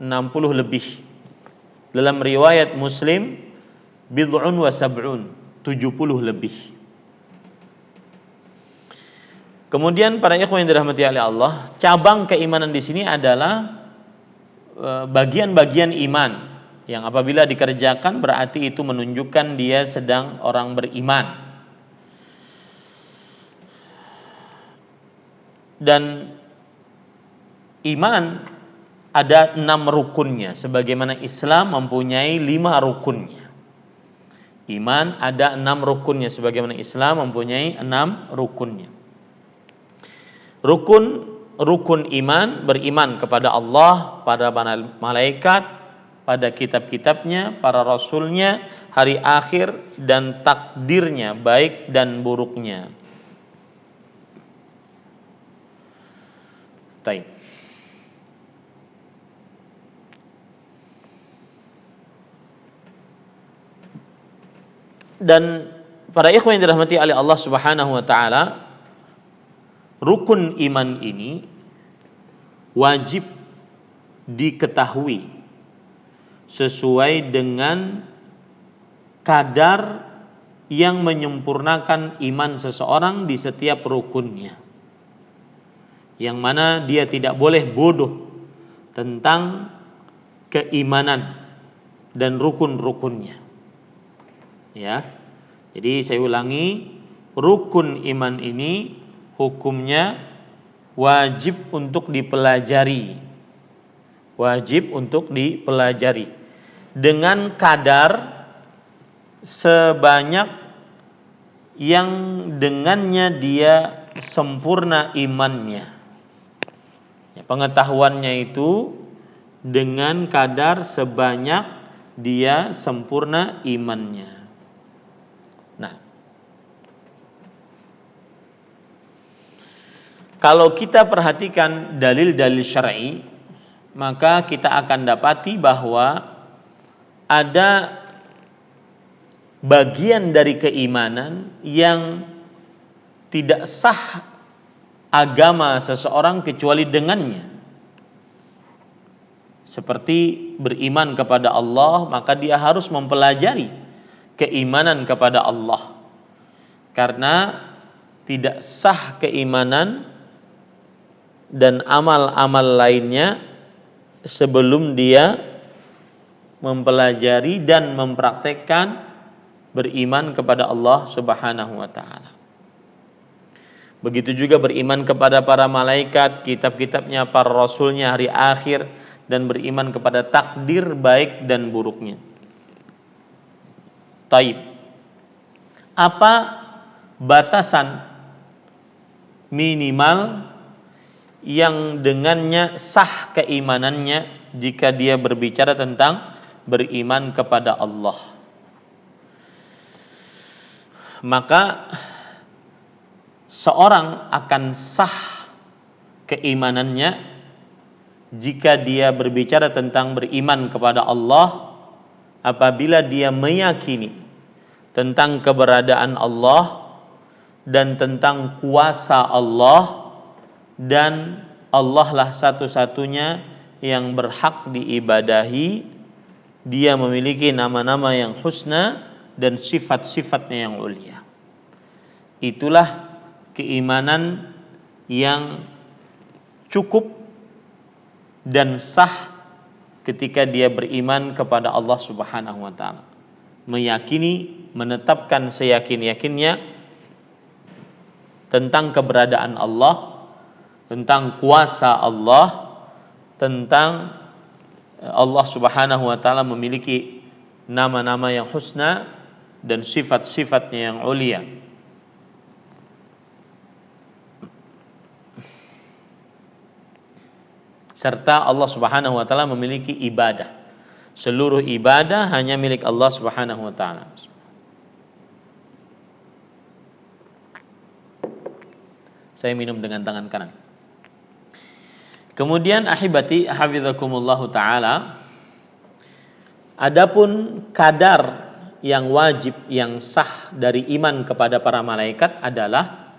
60 lebih. Dalam riwayat Muslim, bid'un wa sab'un, 70 lebih. Kemudian para ikhwan yang dirahmati oleh Allah, cabang keimanan di sini adalah bagian-bagian iman yang apabila dikerjakan berarti itu menunjukkan dia sedang orang beriman. Dan iman ada 6 rukunnya, sebagaimana Islam mempunyai 5 rukunnya. Iman ada 6 rukunnya, sebagaimana Islam mempunyai 6 rukunnya. Rukun iman, beriman kepada Allah, pada malaikat, pada kitab-kitabnya, para rasulnya, hari akhir, dan takdirnya, baik dan buruknya. Taib. Dan para ikhwan yang dirahmati oleh Allah Subhanahu wa taala, rukun iman ini wajib diketahui sesuai dengan kadar yang menyempurnakan iman seseorang di setiap rukunnya. Yang mana dia tidak boleh bodoh tentang keimanan dan rukun-rukunnya. Ya. Jadi saya ulangi, rukun iman ini hukumnya wajib untuk dipelajari. Wajib untuk dipelajari dengan kadar sebanyak yang dengannya dia sempurna imannya. Ya, pengetahuannya itu dengan kadar sebanyak dia sempurna imannya. Nah, kalau kita perhatikan dalil-dalil syar'i, maka kita akan dapati bahwa ada bagian dari keimanan yang tidak sah agama seseorang kecuali dengannya. Seperti beriman kepada Allah, maka dia harus mempelajari keimanan kepada Allah. Karena tidak sah keimanan dan amal-amal lainnya sebelum dia mempelajari dan mempraktekkan beriman kepada Allah Subhanahu wa taala. Begitu juga beriman kepada para malaikat, kitab-kitabnya, para rasulnya, hari akhir, dan beriman kepada takdir baik dan buruknya. Taib. Apa batasan minimal yang dengannya sah keimanannya jika dia berbicara tentang beriman kepada Allah? maka seorang akan sah keimanannya jika dia berbicara tentang beriman kepada Allah apabila dia meyakini tentang keberadaan Allah dan tentang kuasa Allah, dan Allah lah satu-satunya yang berhak diibadahi. Dia memiliki nama-nama yang husna dan sifat-sifatnya yang ulia. Itulah keimanan yang cukup dan sah ketika dia beriman kepada Allah Subhanahu wa taala. Meyakini, menetapkan seyakin-yakinnya tentang keberadaan Allah, tentang kuasa Allah, tentang Allah Subhanahu wa taala memiliki nama-nama yang husna dan sifat-sifatnya yang ulia. Serta Allah Subhanahu wa taala memiliki ibadah. Seluruh ibadah hanya milik Allah Subhanahu wa taala. Saya minum dengan tangan kanan. Kemudian ahibati hafizakumullahu taala, adapun kadar yang wajib yang sah dari iman kepada para malaikat adalah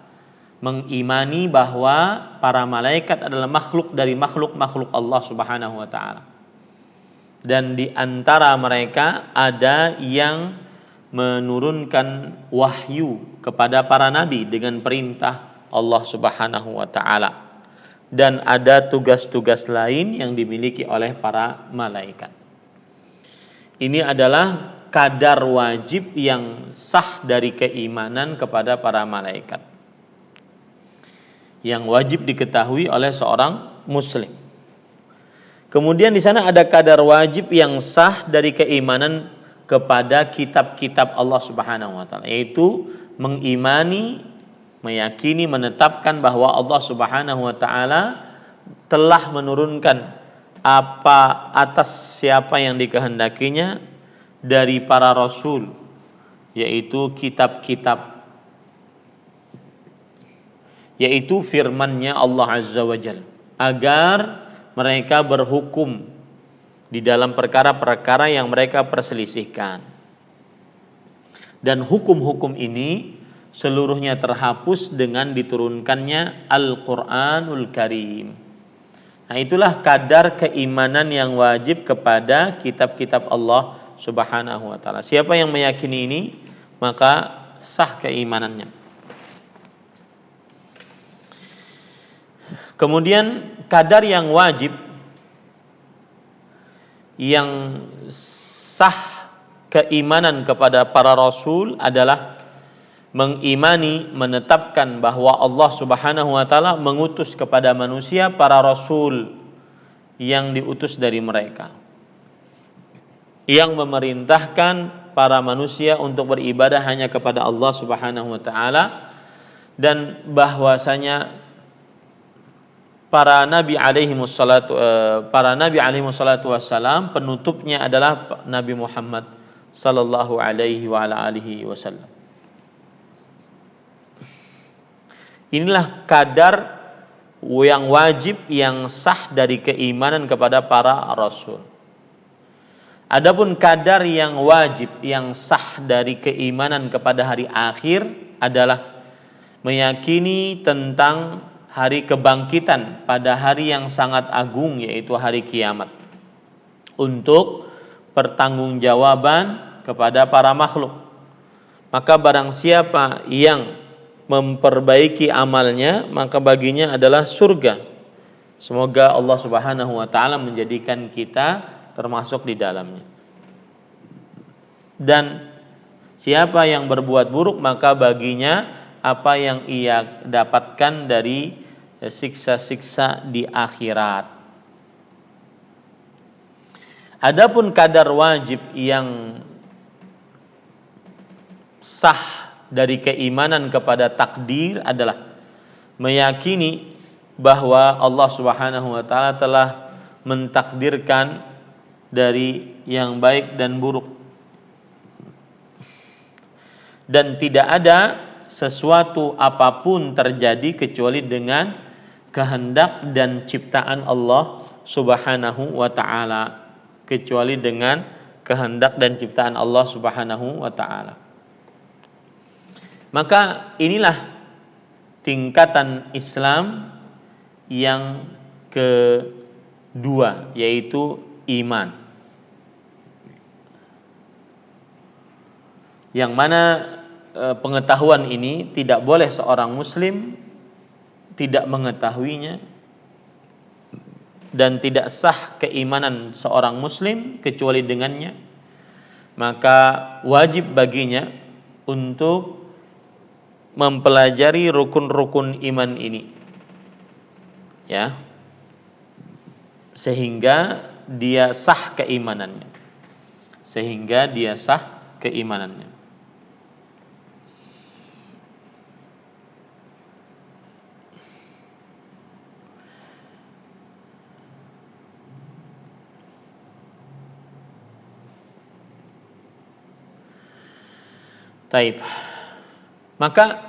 mengimani bahwa para malaikat adalah makhluk dari makhluk-makhluk Allah Subhanahu wa taala. Dan di antara mereka ada yang menurunkan wahyu kepada para nabi dengan perintah Allah Subhanahu wa taala. Dan ada tugas-tugas lain yang dimiliki oleh para malaikat. Ini adalah kadar wajib yang sah dari keimanan kepada para malaikat, yang wajib diketahui oleh seorang muslim. Kemudian di sana ada kadar wajib yang sah dari keimanan kepada kitab-kitab Allah Subhanahu wa taala, yaitu mengimani, meyakini, menetapkan bahwa Allah Subhanahu wa taala telah menurunkan apa atas siapa yang dikehendakinya dari para rasul, yaitu kitab-kitab, yaitu firman-Nya Allah Azza wa Jalla, agar mereka berhukum di dalam perkara-perkara yang mereka perselisihkan. Dan hukum-hukum ini seluruhnya terhapus dengan diturunkannya Al-Quranul Karim. Nah, itulah kadar keimanan yang wajib kepada kitab-kitab Allah Subhanahu wa taala. Siapa yang meyakini ini, maka sah keimanannya. Kemudian kadar yang wajib yang sah keimanan kepada para rasul adalah mengimani, menetapkan bahwa Allah Subhanahu wa taala mengutus kepada manusia para rasul yang diutus dari mereka, yang memerintahkan para manusia untuk beribadah hanya kepada Allah Subhanahu wa taala, dan bahwasanya para nabi alaihi wassalatu wassalam penutupnya adalah Nabi Muhammad sallallahu alaihi wa ala alihi wasallam. Inilah kadar yang wajib yang sah dari keimanan kepada para rasul. Adapun kadar yang wajib yang sah dari keimanan kepada hari akhir adalah meyakini tentang hari kebangkitan pada hari yang sangat agung, yaitu hari kiamat, untuk pertanggungjawaban kepada para makhluk. Maka barang siapa yang memperbaiki amalnya, maka baginya adalah surga. Semoga Allah Subhanahu wa taala menjadikan kita termasuk di dalamnya. Dan siapa yang berbuat buruk, maka baginya apa yang ia dapatkan dari siksa-siksa di akhirat. Adapun kadar wajib yang sah dari keimanan kepada takdir adalah meyakini bahwa Allah Subhanahu wa taala telah mentakdirkan dari yang baik dan buruk, dan tidak ada sesuatu apapun terjadi kecuali dengan kehendak dan ciptaan Allah Subhanahu wa taala, kecuali dengan kehendak dan ciptaan Allah Subhanahu wa taala. Maka inilah tingkatan Islam yang kedua, yaitu iman. Yang mana pengetahuan ini tidak boleh seorang muslim tidak mengetahuinya, dan tidak sah keimanan seorang muslim kecuali dengannya. Maka wajib baginya untuk mempelajari rukun-rukun iman ini, ya, sehingga dia sah keimanannya, Taib. Maka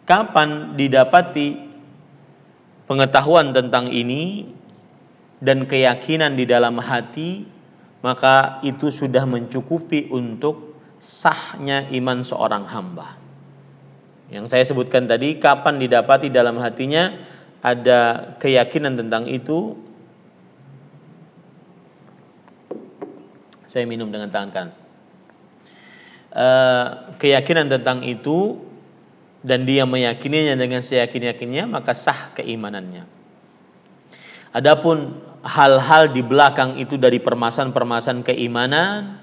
kapan didapati pengetahuan tentang ini dan keyakinan di dalam hati, maka itu sudah mencukupi untuk sahnya iman seorang hamba. Yang saya sebutkan tadi, kapan didapati dalam hatinya ada keyakinan tentang itu. Saya minum dengan tangan kanan. Keyakinan tentang itu dan dia meyakininya dengan seyakin-yakinnya, maka sah keimanannya. Adapun hal-hal di belakang itu dari permasalahan-permasalahan keimanan,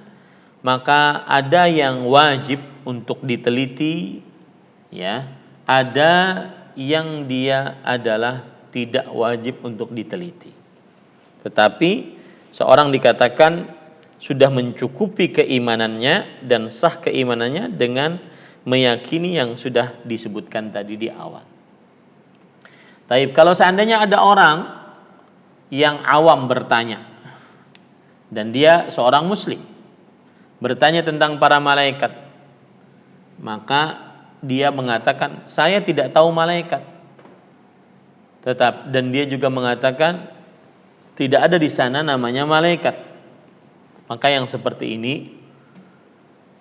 maka ada yang wajib untuk diteliti, ya, ada yang dia adalah tidak wajib untuk diteliti. Tetapi seorang dikatakan sudah mencukupi keimanannya dan sah keimanannya dengan meyakini yang sudah disebutkan tadi di awal. Taib, kalau seandainya ada orang yang awam bertanya, dan dia seorang muslim, bertanya tentang para malaikat, maka dia mengatakan, saya tidak tahu malaikat. Dan dia juga mengatakan tidak ada di sana namanya malaikat. Maka yang seperti ini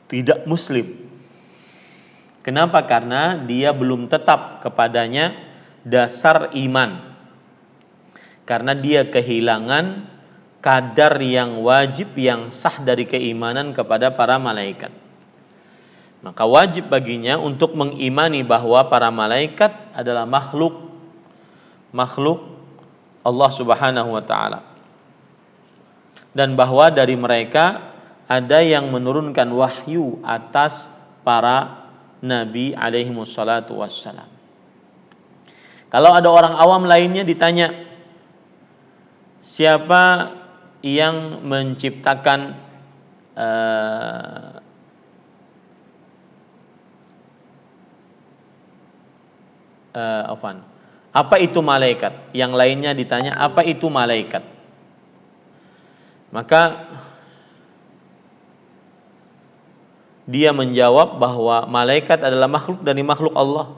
tidak muslim. Kenapa? Karena dia belum tetap kepadanya dasar iman. Karena dia kehilangan kadar yang wajib, yang sah dari keimanan kepada para malaikat. Maka wajib baginya untuk mengimani bahwa para malaikat adalah makhluk Allah Subhanahu wa taala. Dan bahwa dari mereka ada yang menurunkan wahyu atas para nabi alaihi wassalatu wassalam. Kalau ada orang awam lainnya ditanya, siapa yang menciptakan apa itu malaikat? Yang lainnya ditanya, apa itu malaikat? Maka dia menjawab bahwa malaikat adalah makhluk dari makhluk Allah,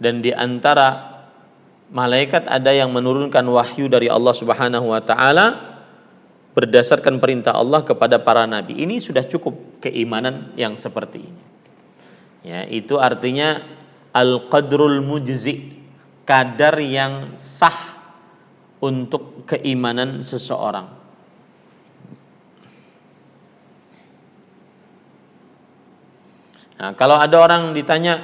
dan di antara malaikat ada yang menurunkan wahyu dari Allah Subhanahu wa taala berdasarkan perintah Allah kepada para nabi. Ini sudah cukup keimanan yang seperti ini. Ya, itu artinya al-qadrul mujzi, kadar yang sah untuk keimanan seseorang. Nah, kalau ada orang ditanya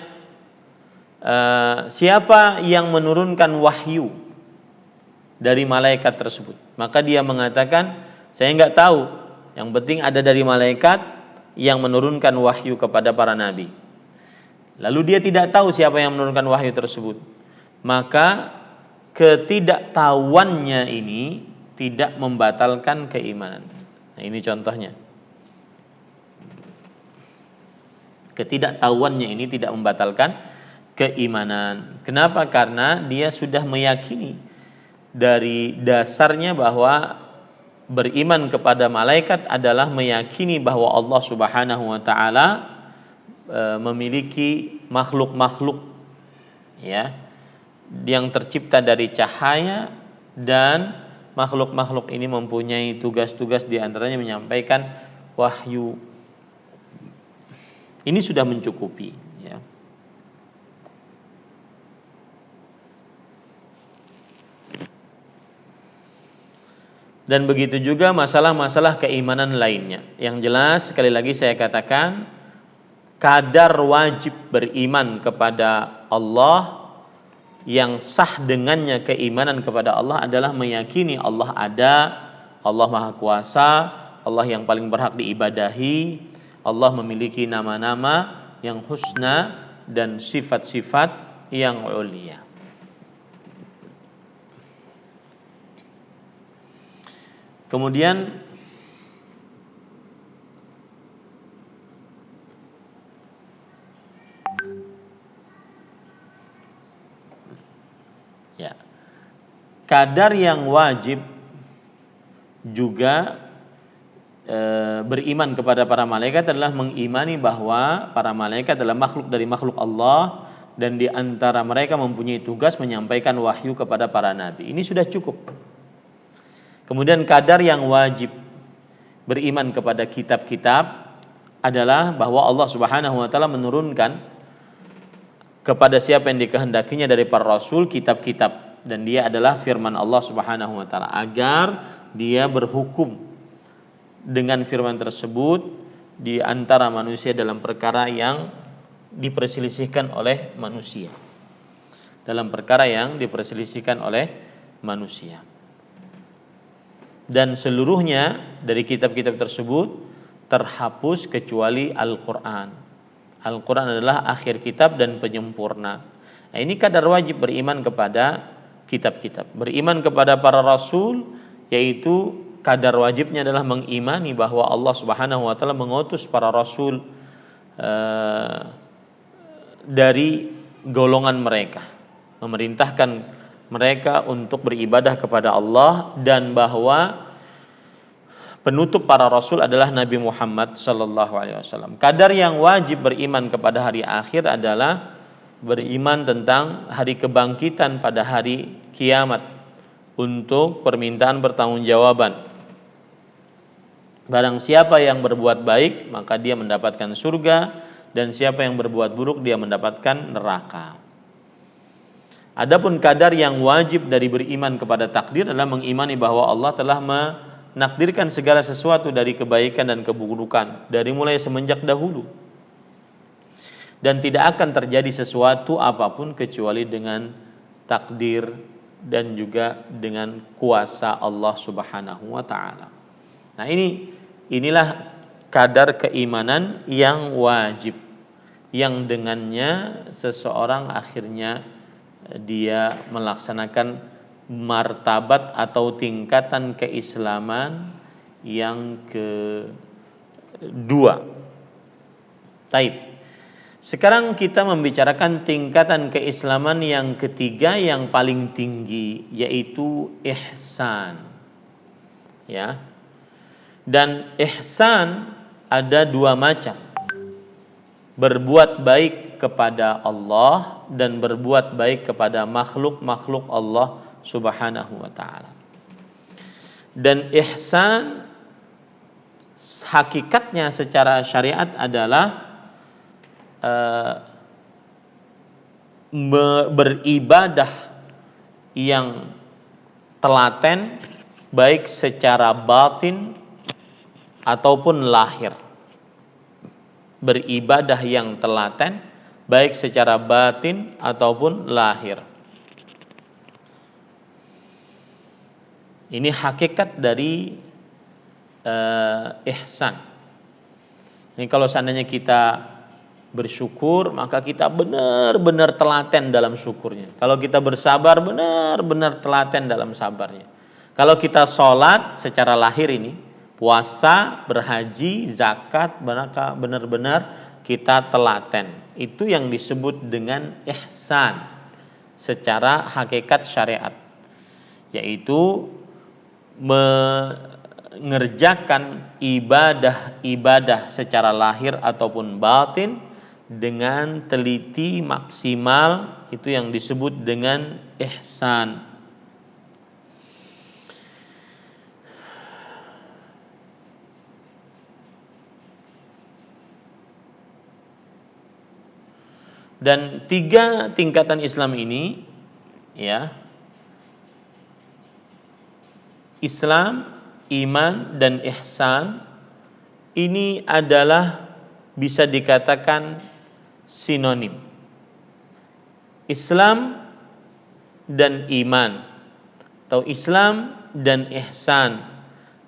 siapa yang menurunkan wahyu dari malaikat tersebut, maka dia mengatakan, saya nggak tahu. Yang penting ada dari malaikat yang menurunkan wahyu kepada para nabi. Lalu dia tidak tahu siapa yang menurunkan wahyu tersebut. Maka ketidaktahuannya ini tidak membatalkan keimanan. Nah, ini contohnya. Ketidaktahuannya ini tidak membatalkan keimanan. Kenapa? Karena dia sudah meyakini dari dasarnya bahwa beriman kepada malaikat adalah meyakini bahwa Allah Subhanahu wa taala memiliki makhluk-makhluk ya yang tercipta dari cahaya, dan makhluk-makhluk ini mempunyai tugas-tugas di antaranya menyampaikan wahyu. Ini sudah mencukupi ya. Dan begitu juga masalah-masalah keimanan lainnya. Yang jelas sekali lagi saya katakan, kadar wajib beriman kepada Allah yang sah dengannya keimanan kepada Allah adalah meyakini Allah ada, Allah Maha Kuasa, Allah yang paling berhak diibadahi, Allah memiliki nama-nama yang husna dan sifat-sifat yang ulia. Kemudian ya, kadar yang wajib juga beriman kepada para malaikat adalah mengimani bahwa para malaikat adalah makhluk dari makhluk Allah, dan di antara mereka mempunyai tugas menyampaikan wahyu kepada para nabi. Ini sudah cukup. Kemudian kadar yang wajib beriman kepada kitab-kitab adalah bahwa Allah Subhanahu wa taala menurunkan kepada siapa yang dikehendakinya dari para rasul kitab-kitab, dan dia adalah firman Allah Subhanahu wa taala, agar dia berhukum dengan firman tersebut di antara manusia dalam perkara yang diperselisihkan oleh manusia. Dalam perkara yang diperselisihkan oleh manusia. Dan seluruhnya dari kitab-kitab tersebut terhapus kecuali Al-Quran. Al-Quran adalah akhir kitab dan penyempurna. Nah, ini kadar wajib beriman kepada kitab-kitab. Beriman kepada para rasul, yaitu kadar wajibnya adalah mengimani bahwa Allah Subhanahu wa taala mengutus para rasul dari golongan mereka, memerintahkan mereka untuk beribadah kepada Allah, dan bahwa penutup para rasul adalah Nabi Muhammad sallallahu alaihi wasallam. Kadar yang wajib beriman kepada hari akhir adalah beriman tentang hari kebangkitan pada hari kiamat untuk permintaan pertanggungjawaban. Barang siapa yang berbuat baik maka dia mendapatkan surga, dan siapa yang berbuat buruk dia mendapatkan neraka. Adapun kadar yang wajib dari beriman kepada takdir adalah mengimani bahwa Allah telah menakdirkan segala sesuatu dari kebaikan dan keburukan dari mulai semenjak dahulu, dan tidak akan terjadi sesuatu apapun kecuali dengan takdir dan juga dengan kuasa Allah Subhanahu wa taala. Nah, inilah kadar keimanan yang wajib, yang dengannya seseorang akhirnya dia melaksanakan martabat atau tingkatan keislaman yang kedua. Taib. Sekarang kita membicarakan tingkatan keislaman yang ketiga yang paling tinggi, yaitu ihsan. Ya. Dan ihsan ada dua macam. Berbuat baik kepada Allah dan berbuat baik kepada makhluk-makhluk Allah Subhanahu wa taala. Dan ihsan hakikatnya secara syariat adalah beribadah yang telaten baik secara batin ataupun lahir. Beribadah yang telaten baik secara batin ataupun lahir. Ini hakikat dari ihsan. Ini kalau seandainya kita bersyukur, maka kita benar-benar telaten dalam syukurnya. Kalau kita bersabar, benar-benar telaten dalam sabarnya. Kalau kita sholat secara lahir ini, puasa, berhaji, zakat, maka benar-benar kita telaten. Itu yang disebut dengan ihsan secara hakikat syariat, yaitu mengerjakan ibadah-ibadah secara lahir ataupun batin dengan teliti maksimal, itu yang disebut dengan ihsan. Dan 3 tingkatan Islam ini, ya, Islam, iman, dan ihsan, ini adalah bisa dikatakan sinonim. Islam dan iman, atau Islam dan ihsan,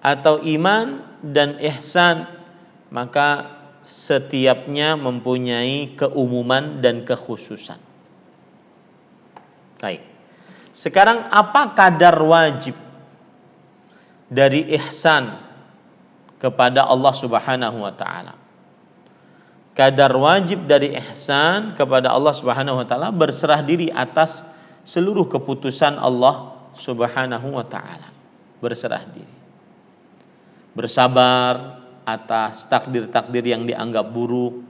atau iman dan ihsan, maka setiapnya mempunyai keumuman dan kekhususan. Baik. Sekarang apa kadar wajib dari ihsan kepada Allah Subhanahu wa taala? Kadar wajib dari ihsan kepada Allah Subhanahu wa taala berserah diri atas seluruh keputusan Allah Subhanahu wa taala. Berserah diri. Bersabar atas takdir-takdir yang dianggap buruk.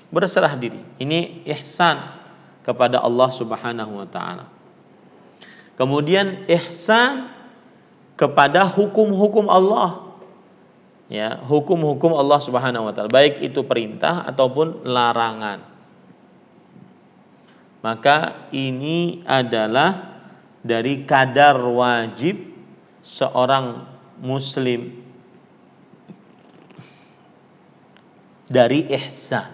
Berserah diri. Ini ihsan kepada Allah Subhanahu wa taala. Kemudian ihsan kepada hukum-hukum Allah. Ya, hukum-hukum Allah Subhanahu wa taala, baik itu perintah ataupun larangan. Maka ini adalah dari kadar wajib seorang muslim dari ihsan,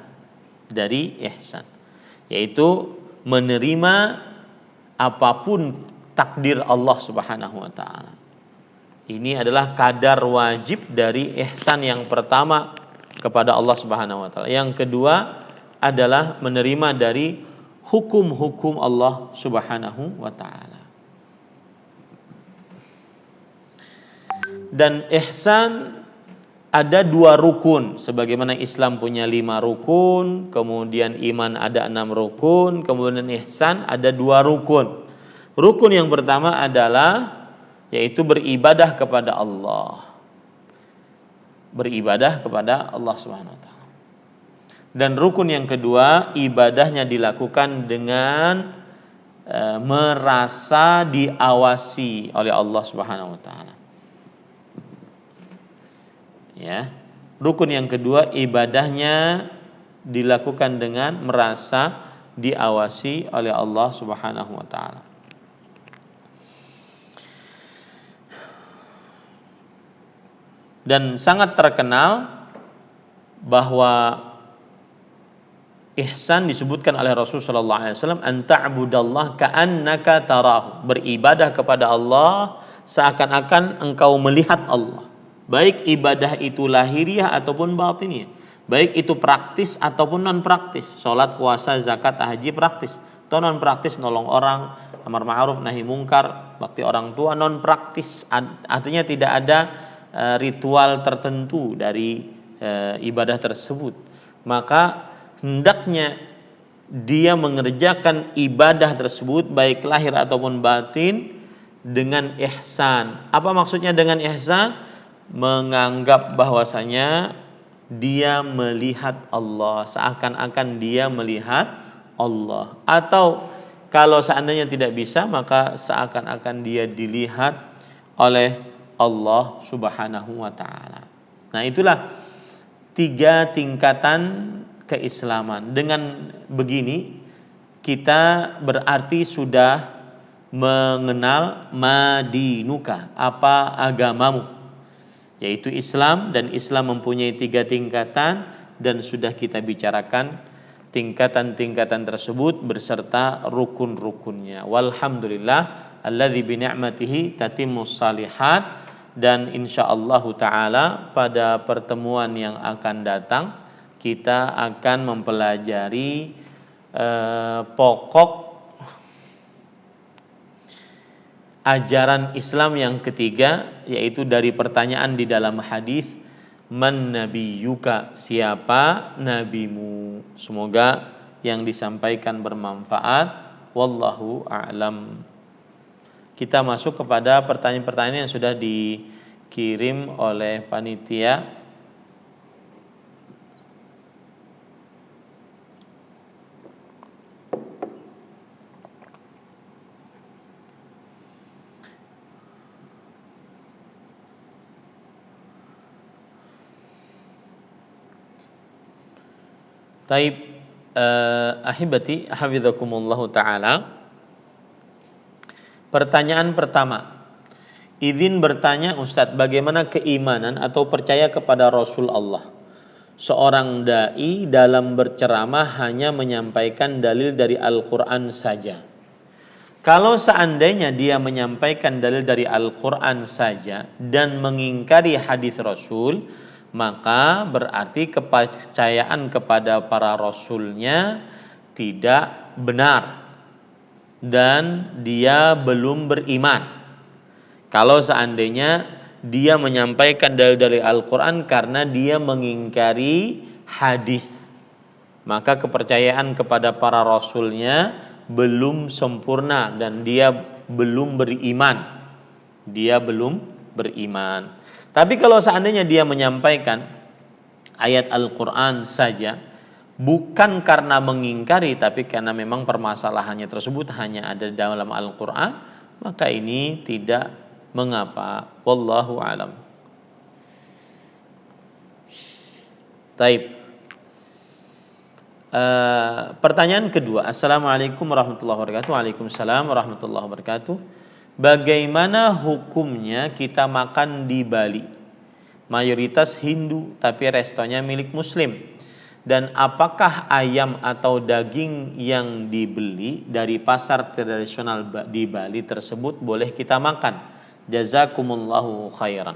yaitu menerima apapun takdir Allah Subhanahu wa taala. Ini adalah kadar wajib dari ihsan yang pertama kepada Allah Subhanahu wa taala. Yang kedua adalah menerima dari hukum-hukum Allah Subhanahu wa taala. Dan ihsan ada 2 rukun, sebagaimana Islam punya 5 rukun, kemudian iman ada 6 rukun, kemudian ihsan ada 2 rukun. Rukun yang pertama adalah yaitu beribadah kepada Allah. Beribadah kepada Allah Subhanahu wa taala. Dan rukun yang kedua, ibadahnya dilakukan dengan merasa diawasi oleh Allah Subhanahu wa taala. Ya. Rukun yang kedua, ibadahnya dilakukan dengan merasa diawasi oleh Allah Subhanahu wa taala. Dan sangat terkenal bahwa ihsan disebutkan oleh Rasulullah sallallahu alaihi wasallam, anta'budallaha ka'annaka tarahu, beribadah kepada Allah seakan-akan engkau melihat Allah. Baik ibadah itu lahiriah ataupun batiniyah, baik itu praktis ataupun non praktis, salat, puasa, zakat, haji praktis, atau non praktis nolong orang, amar ma'ruf nahi mungkar, bakti orang tua, non praktis artinya tidak ada ritual tertentu dari ibadah tersebut. Maka hendaknya dia mengerjakan ibadah tersebut baik lahir ataupun batin dengan ihsan. Apa maksudnya dengan ihsan? Menganggap bahwasanya dia melihat Allah, seakan-akan dia melihat Allah, atau kalau seandainya tidak bisa, maka seakan-akan dia dilihat oleh Allah Subhanahu wa taala. Nah, itulah 3 tingkatan keislaman. Dengan begini kita berarti sudah mengenal madinuka, apa agamamu, yaitu Islam, dan Islam mempunyai 3 tingkatan dan sudah kita bicarakan tingkatan-tingkatan tersebut beserta rukun-rukunnya. Walhamdulillah alladzi bi ni'matihi tatimmus shalihat. Dan insyaallah taala pada pertemuan yang akan datang kita akan mempelajari pokok ajaran Islam yang ketiga, yaitu dari pertanyaan di dalam hadis, man nabiyuka, siapa nabimu. Semoga yang disampaikan bermanfaat. Wallahu a'lam. Kita masuk kepada pertanyaan-pertanyaan yang sudah dikirim oleh panitia. Taib, ahibati hafizakumullahu taala. Pertanyaan pertama, izin bertanya Ustadz, bagaimana keimanan atau percaya kepada Rasul Allah? Seorang dai dalam berceramah hanya menyampaikan dalil dari Al-Quran saja. Kalau seandainya dia menyampaikan dalil dari Al-Quran saja dan mengingkari hadis Rasul, maka berarti kepercayaan kepada para Rasulnya tidak benar dan dia belum beriman. Kalau seandainya dia menyampaikan dalil dari Al-Quran karena dia mengingkari hadis, maka kepercayaan kepada para Rasulnya belum sempurna dan dia belum beriman. Dia belum beriman. Tapi kalau seandainya dia menyampaikan ayat Al-Quran saja, bukan karena mengingkari, tapi karena memang permasalahannya tersebut hanya ada dalam Al-Quran, maka ini tidak mengapa. Wallahu alam. Taib. Pertanyaan kedua. Assalamualaikum warahmatullahi wabarakatuh. Waalaikumsalam warahmatullahi wabarakatuh. Bagaimana hukumnya kita makan di Bali? Mayoritas Hindu tapi restonya milik Muslim. Dan apakah ayam atau daging yang dibeli dari pasar tradisional di Bali tersebut boleh kita makan? Jazakumullahu khairan.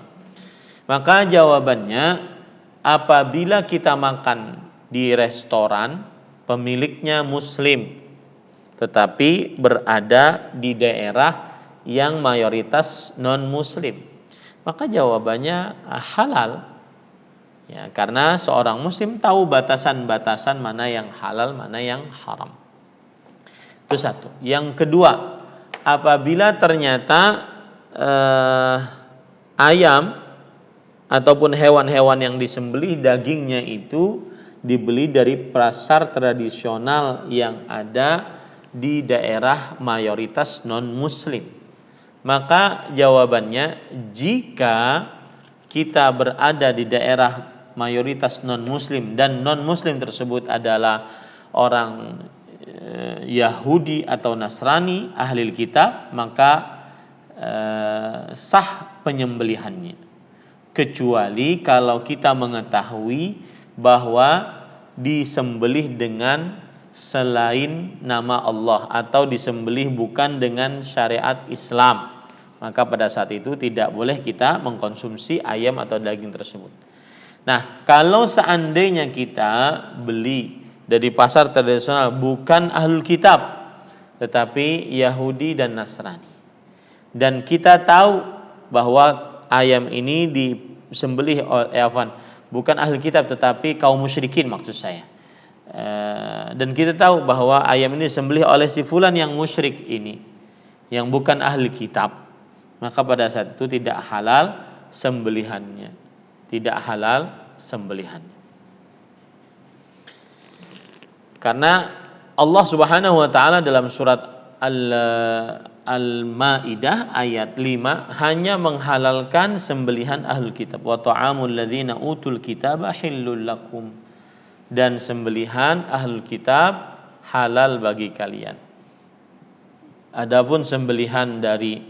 Maka jawabannya, apabila kita makan di restoran pemiliknya Muslim tetapi berada di daerah yang mayoritas non Muslim, maka jawabannya halal. Ya, karena seorang Muslim tahu batasan-batasan mana yang halal, mana yang haram. Itu satu. Yang kedua, apabila ternyata ayam ataupun hewan-hewan yang disembelih dagingnya itu dibeli dari pasar tradisional yang ada di daerah mayoritas non-Muslim, maka jawabannya, jika kita berada di daerah mayoritas non-Muslim dan non-Muslim tersebut adalah orang Yahudi atau Nasrani ahli kitab, maka sah penyembelihannya, kecuali kalau kita mengetahui bahwa disembelih dengan selain nama Allah atau disembelih bukan dengan syariat Islam, maka pada saat itu tidak boleh kita mengkonsumsi ayam atau daging tersebut. Nah, kalau seandainya kita beli dari pasar tradisional bukan ahlul kitab tetapi Yahudi dan Nasrani, dan kita tahu bahwa ayam ini disembelih oleh bukan ahli kitab tetapi kaum musyrikin maksud saya, dan kita tahu bahwa ayam ini disembelih oleh si fulan yang musyrik ini, yang bukan ahli kitab, maka pada saat itu tidak halal sembelihannya, tidak halal sembelihannya. Karena Allah Subhanahu wa taala dalam surat Al-Maidah ayat 5 hanya menghalalkan sembelihan ahlul kitab. Wa ta'amul ladzina utul kitaba hillul lakum, dan sembelihan ahlul kitab halal bagi kalian. Adapun sembelihan dari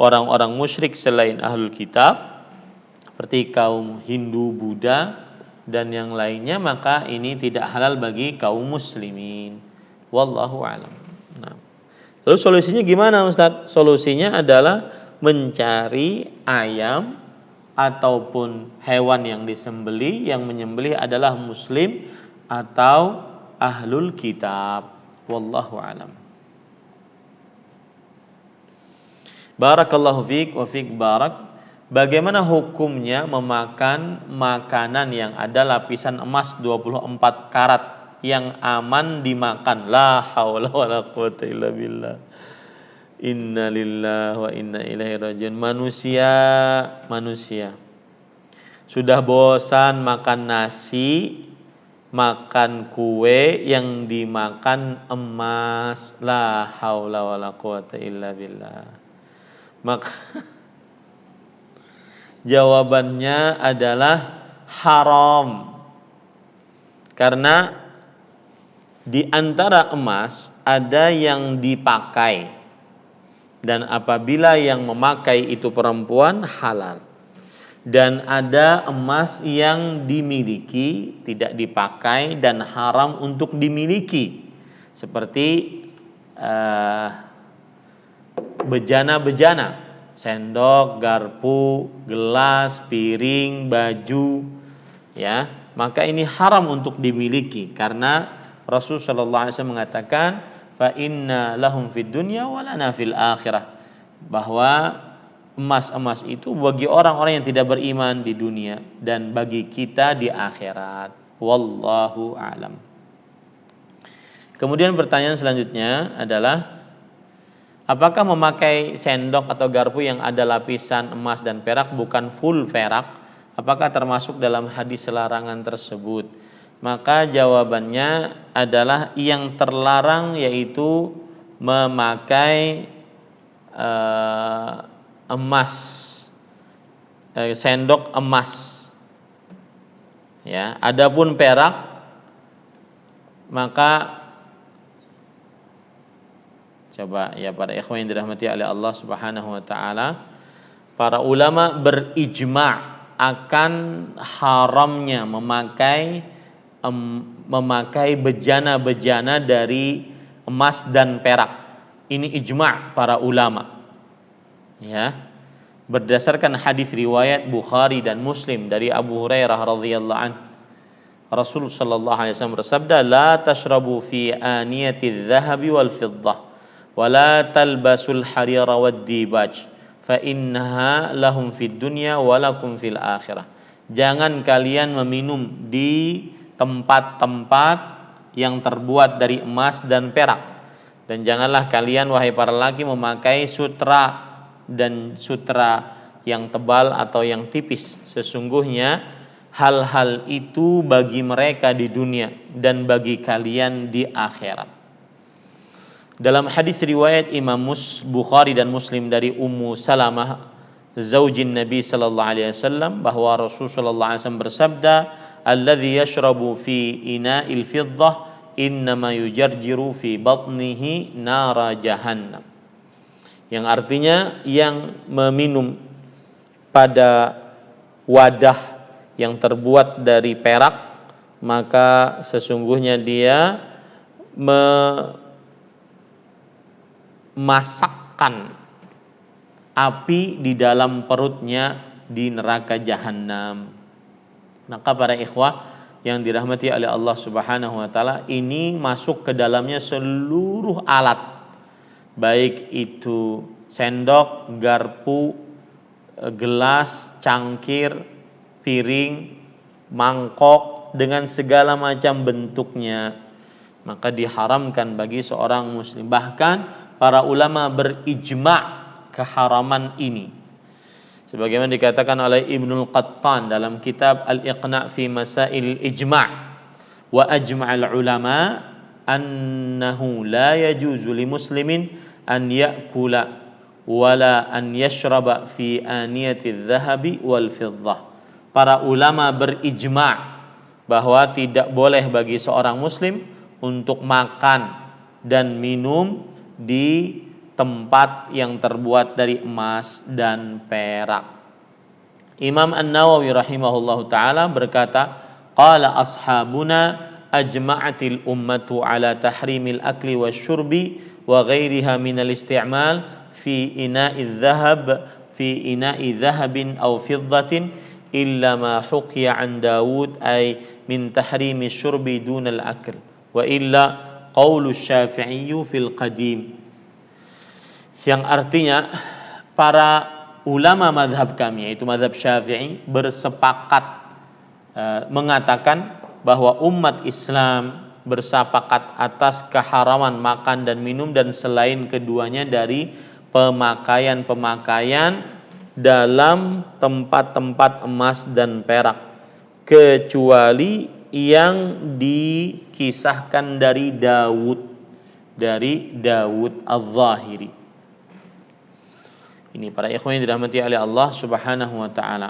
orang-orang musyrik selain ahlul kitab seperti kaum Hindu, Buddha dan yang lainnya, maka ini tidak halal bagi kaum muslimin. Wallahu a'lam. Nah, terus solusinya gimana Ustadz? Solusinya adalah mencari ayam ataupun hewan yang disembelih, yang menyembelih adalah Muslim atau ahlul kitab. Wallahu a'lam. Barakallahu fiik wa fiik barak. Bagaimana hukumnya memakan makanan yang ada lapisan emas 24 karat yang aman dimakan? La haula wala quwata illa billah. Inna lillahi wa inna ilaihi rajiun. Manusia sudah bosan makan nasi, makan kue yang dimakan emas. La haula wala quwata illa billah. Maka jawabannya adalah haram. Karena Di antara emas ada yang dipakai, dan apabila yang memakai itu perempuan halal. Dan ada emas yang dimiliki, tidak dipakai dan haram untuk dimiliki, seperti bejana-bejana, sendok, garpu, gelas, piring, baju, ya, maka ini haram untuk dimiliki karena Rasul sallallahu alaihi wasallam mengatakan fa inna lahum fid dunya wa lana fil akhirah, bahwa emas-emas itu bagi orang-orang yang tidak beriman di dunia dan bagi kita di akhirat. Wallahu a'lam. Kemudian pertanyaan selanjutnya adalah, apakah memakai sendok atau garpu yang ada lapisan emas dan perak bukan full perak, apakah termasuk dalam hadis larangan tersebut? Maka jawabannya adalah yang terlarang yaitu memakai emas, sendok emas. Ya, adapun perak, maka coba ya para ikhwan yang dirahmati oleh Allah Subhanahu wa taala, para ulama berijma' akan haramnya memakai bejana-bejana dari emas dan perak. Ini ijma' para ulama. Ya. Berdasarkan hadis riwayat Bukhari dan Muslim dari Abu Hurairah radhiyallahu anhu, Rasul sallallahu alaihi wasallam bersabda, "La tashrabu fi aniyati adh-dhahabi wal fiddah, wa la talbasul harira wad dibaj, fa innaha lahum fid dunya wa lakum fil akhirah." Jangan kalian meminum di tempat-tempat yang terbuat dari emas dan perak, dan janganlah kalian wahai para lelaki memakai sutra yang tebal atau yang tipis. Sesungguhnya hal-hal itu bagi mereka di dunia dan bagi kalian di akhirat. Dalam hadis riwayat Imam Bukhari dan Muslim dari Ummu Salamah zaujin Nabi sallallahu alaihi wasallam, bahwa Rasul sallallahu alaihi wasallam bersabda, "Alladzi yashrabu fi ina'il fiddah innama yujarjiru fi batnihi nara jahannam." Yang artinya yang meminum pada wadah yang terbuat dari perak, maka sesungguhnya dia memasakkan api di dalam perutnya di neraka jahanam. Maka para ikhwah yang dirahmati oleh Allah Subhanahu wa taala, ini masuk ke dalamnya seluruh alat, baik itu sendok, garpu, gelas, cangkir, piring, mangkok dengan segala macam bentuknya, maka diharamkan bagi seorang muslim. Bahkan para ulama berijma' keharaman ini, sebagaimana dikatakan oleh Ibnul Qattan dalam kitab Al-Iqna' fi Masail Ijma', wa ajma'al ulama annahu la yajuzu li muslimin an ya'kula wala an yashraba fi aniyati adh-dhahabi wal fiddah. Para ulama berijma' bahwa tidak boleh bagi seorang muslim untuk makan dan minum di tempat yang terbuat dari emas dan perak. Imam An-Nawawi rahimahullahu taala berkata, qala ashabuna ajma'atil ummatu ala tahrimil akli wasyurbi wa ghairiha minal isti'mal fi ina'i dhahabin aw fiddatin illa ma huqiya an Dawud ay min tahrimi syurbi dunal akl wa illa qaulu Syafi'i fil qadim. Yang artinya para ulama madhab kami, yaitu madhab Syafi'i, bersepakat mengatakan bahwa umat Islam bersepakat atas keharaman makan dan minum dan selain keduanya dari pemakaian dalam tempat-tempat emas dan perak, kecuali yang dikisahkan dari Dawud Az-Zahiri. Ini para ikhwan yang dirahmati oleh Allah Subhanahu wa taala.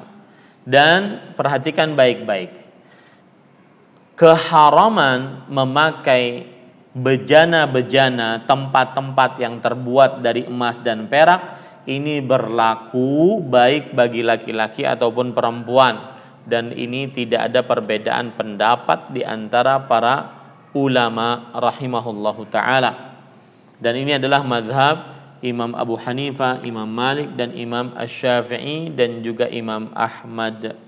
Dan perhatikan baik-baik. Keharaman memakai bejana-bejana, tempat-tempat yang terbuat dari emas dan perak, ini berlaku baik bagi laki-laki ataupun perempuan, dan ini tidak ada perbedaan pendapat di antara para ulama rahimahullahu taala. Dan ini adalah mazhab Imam Abu Hanifah, Imam Malik, dan Imam Asy-Syafi'i, dan juga Imam Ahmad.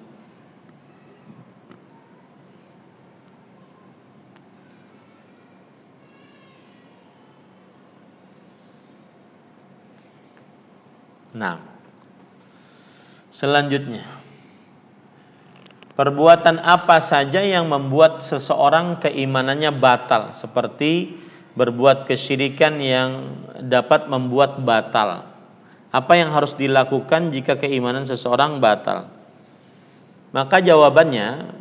Nah, selanjutnya, perbuatan apa saja yang membuat seseorang keimanannya batal, seperti berbuat kesyirikan yang dapat membuat batal. Apa yang harus dilakukan jika keimanan seseorang batal? Maka jawabannya,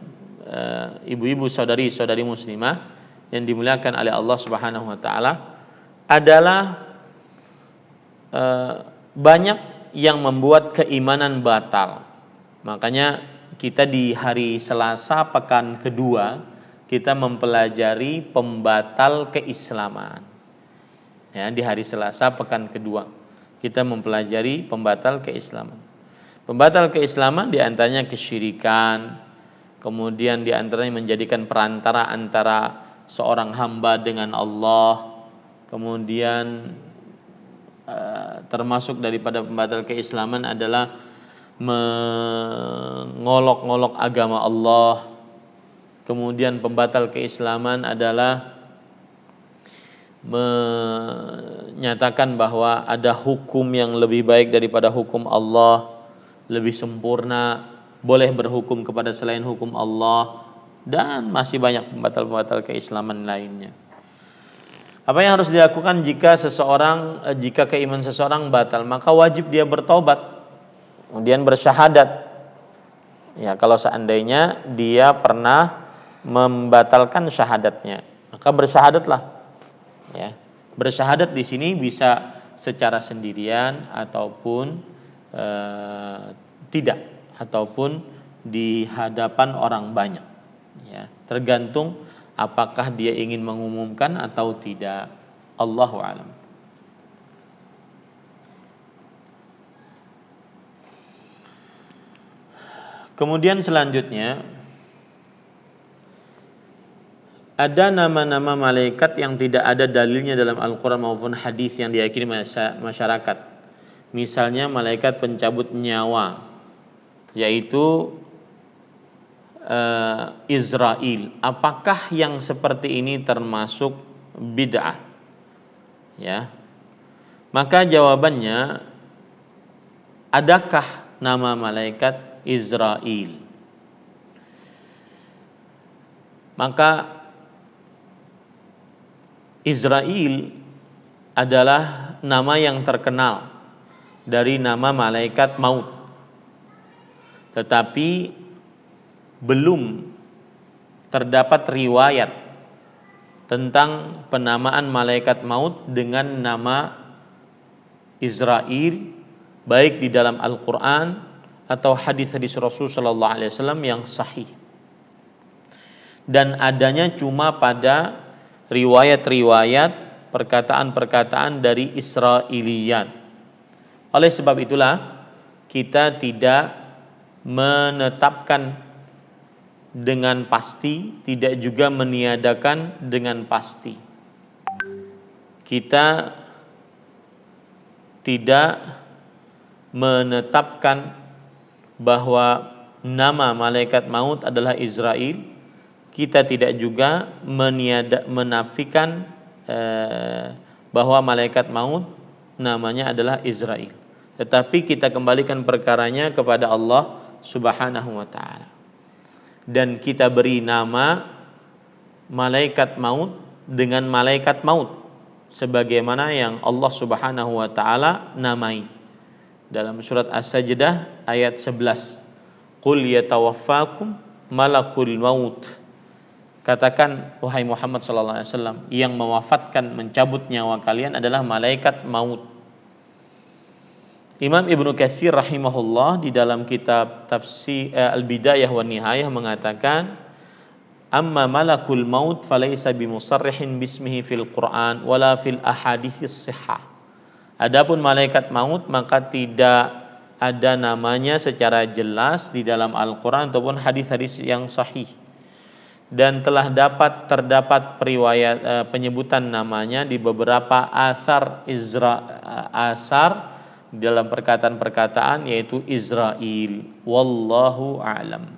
ibu-ibu, saudari-saudari muslimah yang dimuliakan oleh Allah Subhanahu wa taala, adalah banyak yang membuat keimanan batal. Makanya kita di hari Selasa pekan kedua kita mempelajari pembatal keislaman. Ya, di hari Selasa pekan kedua kita mempelajari pembatal keislaman. Pembatal keislaman di antaranya kesyirikan, kemudian di antaranya menjadikan perantara antara seorang hamba dengan Allah, kemudian termasuk daripada pembatal keislaman adalah mengolok-ngolok agama Allah. Kemudian pembatal keislaman adalah menyatakan bahwa ada hukum yang lebih baik daripada hukum Allah, lebih sempurna, boleh berhukum kepada selain hukum Allah, dan masih banyak pembatal-pembatal keislaman lainnya. Apa yang harus dilakukan jika keimanan seseorang batal? Maka wajib dia bertobat, kemudian bersyahadat. Ya, kalau seandainya dia pernah membatalkan syahadatnya, maka bersyahadatlah. Ya, bersyahadat di sini bisa secara sendirian ataupun tidak, ataupun di hadapan orang banyak. Ya, tergantung apakah dia ingin mengumumkan atau tidak. Allahu a'lam. Kemudian selanjutnya, ada nama-nama malaikat yang tidak ada dalilnya dalam Al-Quran maupun hadis yang diyakini masyarakat. Misalnya malaikat pencabut nyawa, yaitu Israel. Apakah yang seperti ini termasuk bid'ah? Ya. Maka jawabannya, adakah nama malaikat Israel? Maka Israel adalah nama yang terkenal dari nama malaikat maut. Tetapi belum terdapat riwayat tentang penamaan malaikat maut dengan nama Israel, baik di dalam Al-Quran atau hadis-hadis Rasul sallallahu alaihi wasallam yang sahih. Dan adanya cuma pada riwayat-riwayat, perkataan-perkataan dari Israiliyat. Oleh sebab itulah kita tidak menetapkan dengan pasti, tidak juga meniadakan dengan pasti. Kita tidak menetapkan bahwa nama malaikat maut adalah Israel. Kita tidak juga menafikan bahwa malaikat maut namanya adalah Israel. Tetapi kita kembalikan perkaranya kepada Allah Subhanahu wa ta'ala. Dan kita beri nama malaikat maut dengan malaikat maut sebagaimana yang Allah Subhanahu wa ta'ala namai dalam surat As-Sajdah ayat 11. Qul yatawaffakum malakul maut. Katakan wahai Muhammad sallallahu alaihi wasallam, yang mewafatkan, mencabut nyawa kalian adalah malaikat maut. Imam Ibnu Katsir rahimahullah di dalam kitab tafsir Al-Bidayah wa Nihayah mengatakan Amma malakul maut falaysa bimusarrihin bismihi fil Qur'an wala fil ahaditsis sihah. Adapun malaikat maut maka tidak ada namanya secara jelas di dalam Al-Qur'an ataupun hadis-hadis yang sahih. Dan telah terdapat penyebutan namanya di beberapa asar dalam perkataan-perkataan, yaitu Israil. Wallahu a'lam.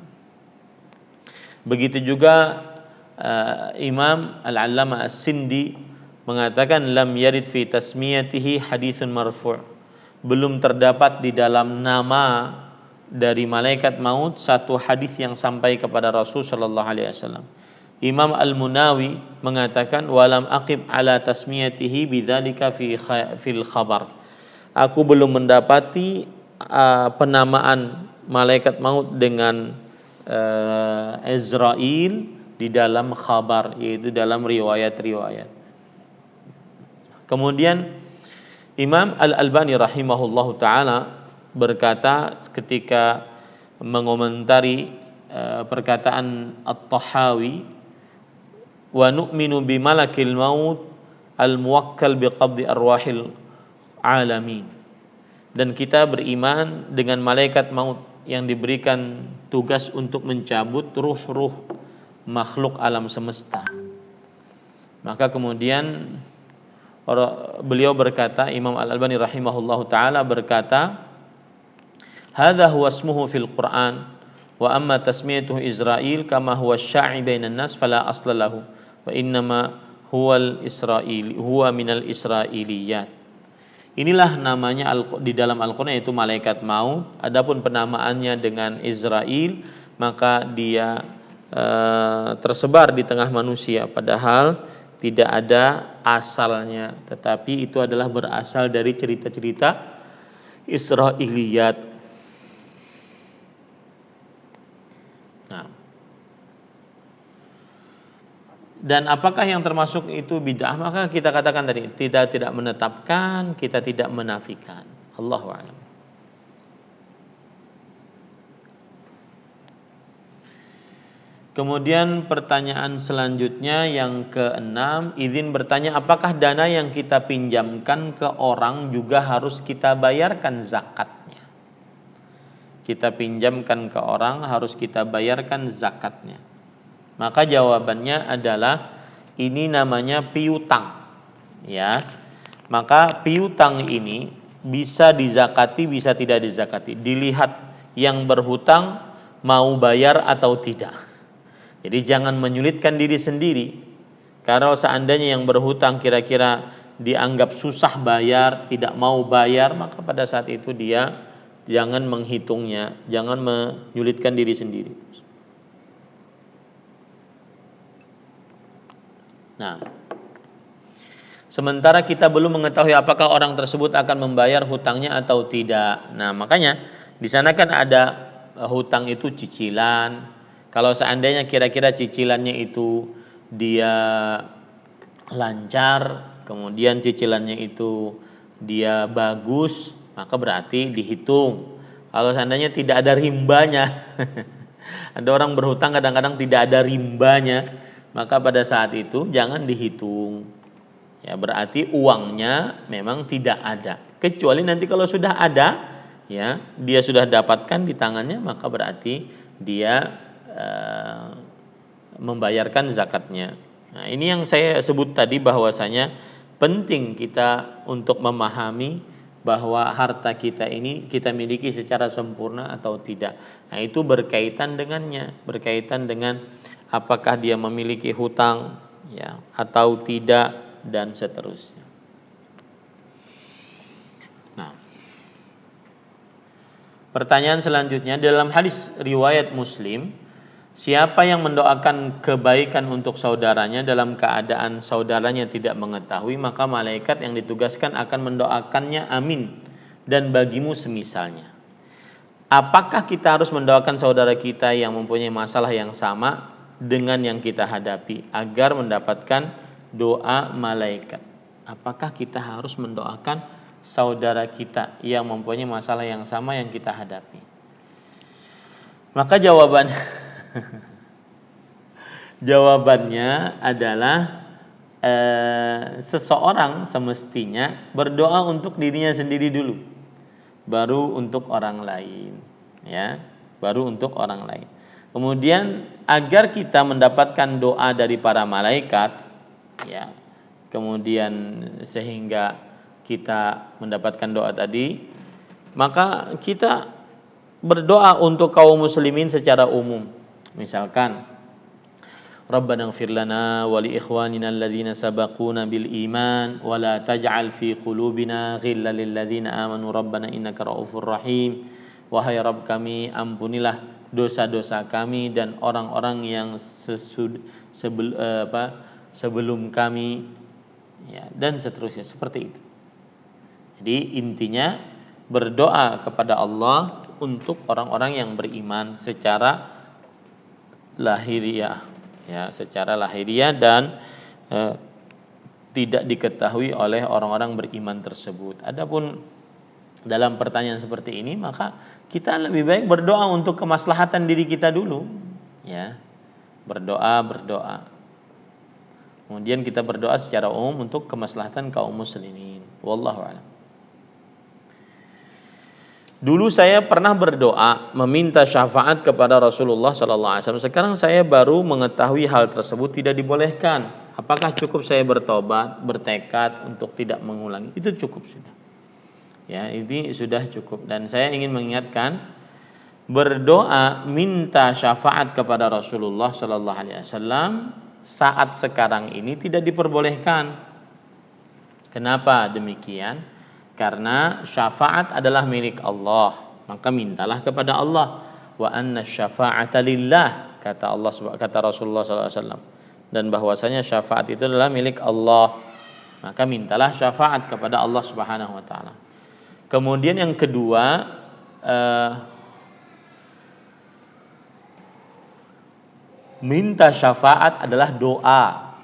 Begitu juga Imam Al-Allamah As-Sindi mengatakan lam yarid fi tasmiyatihi haditsun marfu'. Belum terdapat di dalam nama dari malaikat maut satu hadis yang sampai kepada Rasul sallallahu alaihi wasallam. Imam Al-Munawi mengatakan walam aqib ala tasmiyatihi bidzalika fil khabar. Aku belum mendapati penamaan malaikat maut dengan Israil di dalam khabar, yaitu dalam riwayat-riwayat. Kemudian Imam Al-Albani rahimahullahu taala berkata ketika mengomentari perkataan At-Tahawi, wa nu'minu bi malakil maut al-muwakkal biqabdi arwahil alamin, dan kita beriman dengan malaikat maut yang diberikan tugas untuk mencabut ruh-ruh makhluk alam semesta. Maka kemudian beliau berkata, Imam Al-Albani rahimahullahu taala berkata, hadza huwa ismuhu fil Qur'an wa amma tasmiyatuhu Israil kama huwa syai' bainan nas fala asla lahu wa innama huwa minal israiliyat. Inilah namanya di dalam Al-Qur'an, yaitu malaikat maut. Adapun penamaannya dengan Israil, maka dia tersebar di tengah manusia, padahal tidak ada asalnya, tetapi itu adalah berasal dari cerita-cerita Israiliyat. Nah, dan apakah yang termasuk itu bid'ah? Maka kita katakan tadi, tidak menetapkan, kita tidak menafikan. Allahu a'lam. Kemudian pertanyaan selanjutnya yang keenam, izin bertanya, apakah dana yang kita pinjamkan ke orang juga harus kita bayarkan zakatnya? Kita pinjamkan ke orang harus kita bayarkan zakatnya. Maka jawabannya adalah ini namanya piutang, ya. Maka piutang ini bisa dizakati, bisa tidak dizakati. Dilihat yang berhutang mau bayar atau tidak. Jadi jangan menyulitkan diri sendiri. Kalau seandainya yang berhutang kira-kira dianggap susah bayar, tidak mau bayar, maka pada saat itu dia jangan menghitungnya, jangan menyulitkan diri sendiri. Nah, sementara kita belum mengetahui apakah orang tersebut akan membayar hutangnya atau tidak. Nah, makanya di sana kan ada hutang itu cicilan. Kalau seandainya kira-kira cicilannya itu dia lancar, kemudian cicilannya itu dia bagus, maka berarti dihitung. Kalau seandainya tidak ada rimbanya, ada orang berhutang kadang-kadang tidak ada rimbanya, maka pada saat itu jangan dihitung. Ya, berarti uangnya memang tidak ada. Kecuali nanti kalau sudah ada, ya, dia sudah dapatkan di tangannya, maka berarti dia membayarkan zakatnya. Nah, ini yang saya sebut tadi, bahwasanya penting kita untuk memahami bahwa harta kita ini kita miliki secara sempurna atau tidak. Nah, itu berkaitan dengannya, berkaitan dengan apakah dia memiliki hutang, ya, atau tidak, dan seterusnya. Nah, pertanyaan selanjutnya, dalam hadis riwayat Muslim, siapa yang mendoakan kebaikan untuk saudaranya dalam keadaan saudaranya tidak mengetahui, maka malaikat yang ditugaskan akan mendoakannya amin dan bagimu semisalnya. Apakah kita harus mendoakan saudara kita yang mempunyai masalah yang sama dengan yang kita hadapi agar mendapatkan doa malaikat? Apakah kita harus mendoakan saudara kita yang mempunyai masalah yang sama yang kita hadapi? Maka Jawabannya adalah seseorang semestinya berdoa untuk dirinya sendiri dulu, baru untuk orang lain, ya, baru untuk orang lain. Kemudian agar kita mendapatkan doa dari para malaikat, ya, kemudian sehingga kita mendapatkan doa tadi, maka kita berdoa untuk kaum muslimin secara umum. Misalkan Rabbana ighfir lana wa li ikhwanina alladhina sabaquna bil iman wa la taj'al fi qulubina ghillan lil ladzina amanu rabbana innaka raufur rahim. Wahai Rabb kami, ampunilah dosa-dosa kami dan orang-orang yang sebelum kami, ya, dan seterusnya seperti itu. Jadi intinya berdoa kepada Allah untuk orang-orang yang beriman secara lahiriah, ya, secara lahiriah dan tidak diketahui oleh orang-orang beriman tersebut. Adapun dalam pertanyaan seperti ini, maka kita lebih baik berdoa untuk kemaslahatan diri kita dulu, ya. Berdoa. Kemudian kita berdoa secara umum untuk kemaslahatan kaum muslimin. Wallahu a'lam. Dulu saya pernah berdoa meminta syafaat kepada Rasulullah sallallahu alaihi wasallam. Sekarang saya baru mengetahui hal tersebut tidak dibolehkan. Apakah cukup saya bertobat, bertekad untuk tidak mengulangi? Itu cukup sudah. Ya, ini sudah cukup. Dan saya ingin mengingatkan, berdoa minta syafaat kepada Rasulullah sallallahu alaihi wasallam saat sekarang ini tidak diperbolehkan. Kenapa demikian? Karena syafaat adalah milik Allah, maka mintalah kepada Allah. Wa anna syafa'ata lillah, kata Rasulullah sallallahu alaihi wasallam, dan bahwasanya syafaat itu adalah milik Allah, maka mintalah syafaat kepada Allah Subhanahu wa taala. Kemudian yang kedua, minta syafaat adalah doa.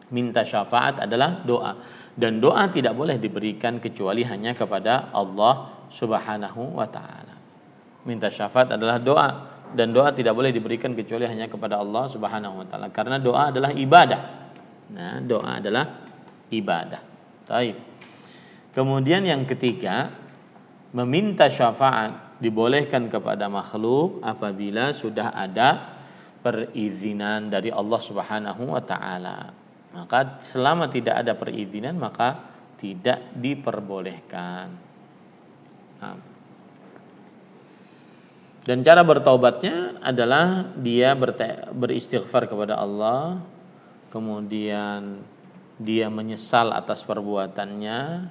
Minta syafaat adalah doa. Dan doa tidak boleh diberikan kecuali hanya kepada Allah Subhanahu wa taala. Minta syafaat adalah doa, dan doa tidak boleh diberikan kecuali hanya kepada Allah Subhanahu wa taala, karena doa adalah ibadah. Nah, doa adalah ibadah. Baik. Kemudian yang ketiga, meminta syafaat dibolehkan kepada makhluk apabila sudah ada perizinan dari Allah Subhanahu wa taala. Maka selama tidak ada perizinan, maka tidak diperbolehkan. Nah. Dan cara bertaubatnya adalah dia beristighfar kepada Allah, kemudian dia menyesal atas perbuatannya,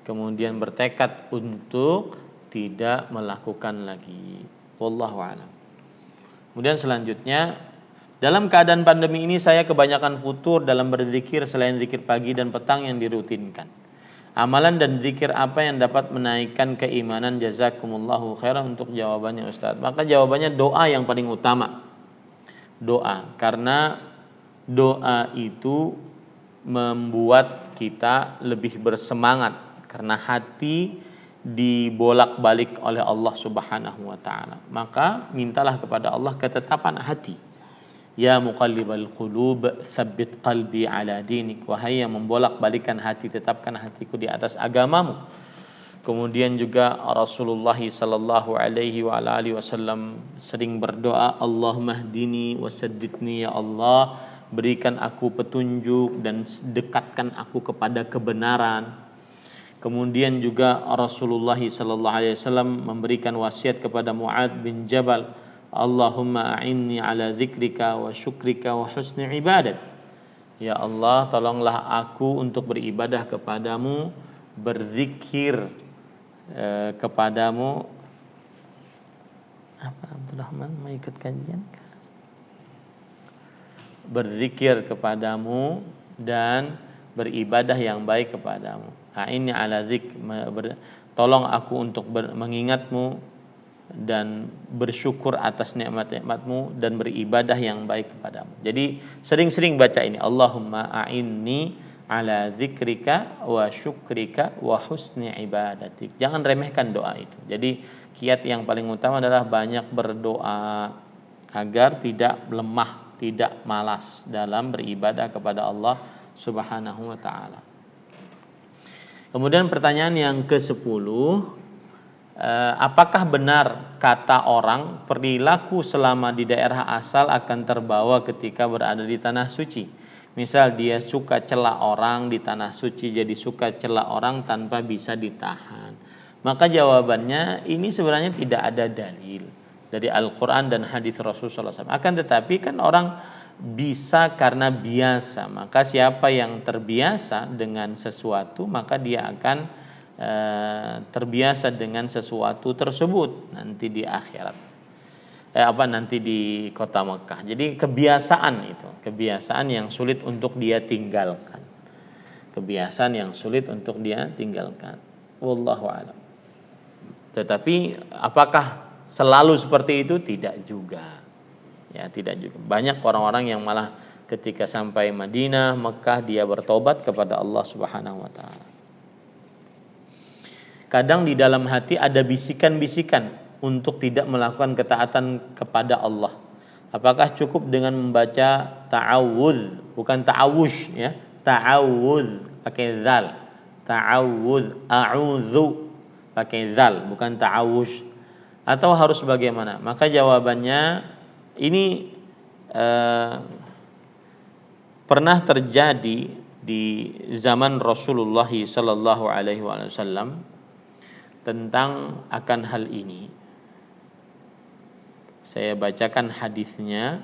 kemudian bertekad untuk tidak melakukan lagi. Wallahu a'lam. Kemudian selanjutnya, dalam keadaan pandemi ini saya kebanyakan futur dalam berzikir selain zikir pagi dan petang yang dirutinkan. Amalan dan zikir apa yang dapat menaikkan keimanan? Jazakumullahu khairan. Untuk jawabannya Ustaz, maka jawabannya doa yang paling utama. Doa, karena doa itu membuat kita lebih bersemangat, karena hati dibolak-balik oleh Allah Subhanahu wa taala. Maka mintalah kepada Allah ketetapan hati. Ya muqallibal qulub, tsabbit qalbi ala dinik. Wahai yang membolak-balikan hati, tetapkan hatiku di atas agamamu. Kemudian juga Rasulullah sallallahu alaihi wa alihi wasallam sering berdoa, Allahumma hdini wasaddidni, ya Allah, berikan aku petunjuk dan dekatkan aku kepada kebenaran. Kemudian juga Rasulullah sallallahu alaihi wasallam memberikan wasiat kepada Mu'adz bin Jabal, Allahumma a'inni ala dzikrika wa syukrika wa husni ibadat. Ya Allah, tolonglah aku untuk beribadah kepadamu, berzikir kepadamu. Apa Abdurrahman mau ikut kajian? Berzikir kepadamu dan beribadah yang baik kepadamu. A'inni ala tolong aku untuk mengingatmu dan bersyukur atas nikmat-nikmatmu dan beribadah yang baik kepadamu. Jadi sering-sering baca ini, Allahumma a'inni ala dzikrika wa syukrika wa husni ibadatik. Jangan remehkan doa itu. Jadi kiat yang paling utama adalah banyak berdoa agar tidak lemah tidak malas dalam beribadah kepada Allah Subhanahu wa taala. Kemudian pertanyaan yang ke-10, apakah benar kata orang perilaku selama di daerah asal akan terbawa ketika berada di tanah suci? Misal dia suka cela orang di tanah suci, jadi suka cela orang tanpa bisa ditahan. Maka jawabannya ini sebenarnya tidak ada dalil dari Al-Quran dan hadis Rasulullah SAW. Akan tetapi kan orang bisa karena biasa. Maka siapa yang terbiasa dengan sesuatu, maka dia akan terbiasa dengan sesuatu tersebut nanti di akhirat. Nanti di kota Mekah. Jadi kebiasaan yang sulit untuk dia tinggalkan. Kebiasaan yang sulit untuk dia tinggalkan. Wallahu a'lam. Tetapi apakah selalu seperti itu? Tidak juga. Ya, tidak juga. Banyak orang-orang yang malah ketika sampai Madinah, Mekah, dia bertobat kepada Allah Subhanahu wa taala. Kadang di dalam hati ada bisikan-bisikan untuk tidak melakukan ketaatan kepada Allah. Apakah cukup dengan membaca ta'awudz, bukan ta'awush ya, ta'awudz pakai zal. Ta'awudz, a'udzu pakai zal, bukan ta'awush. Atau harus bagaimana? Maka jawabannya ini pernah terjadi di zaman Rasulullah sallallahu alaihi wasallam tentang akan hal ini. Saya bacakan hadisnya.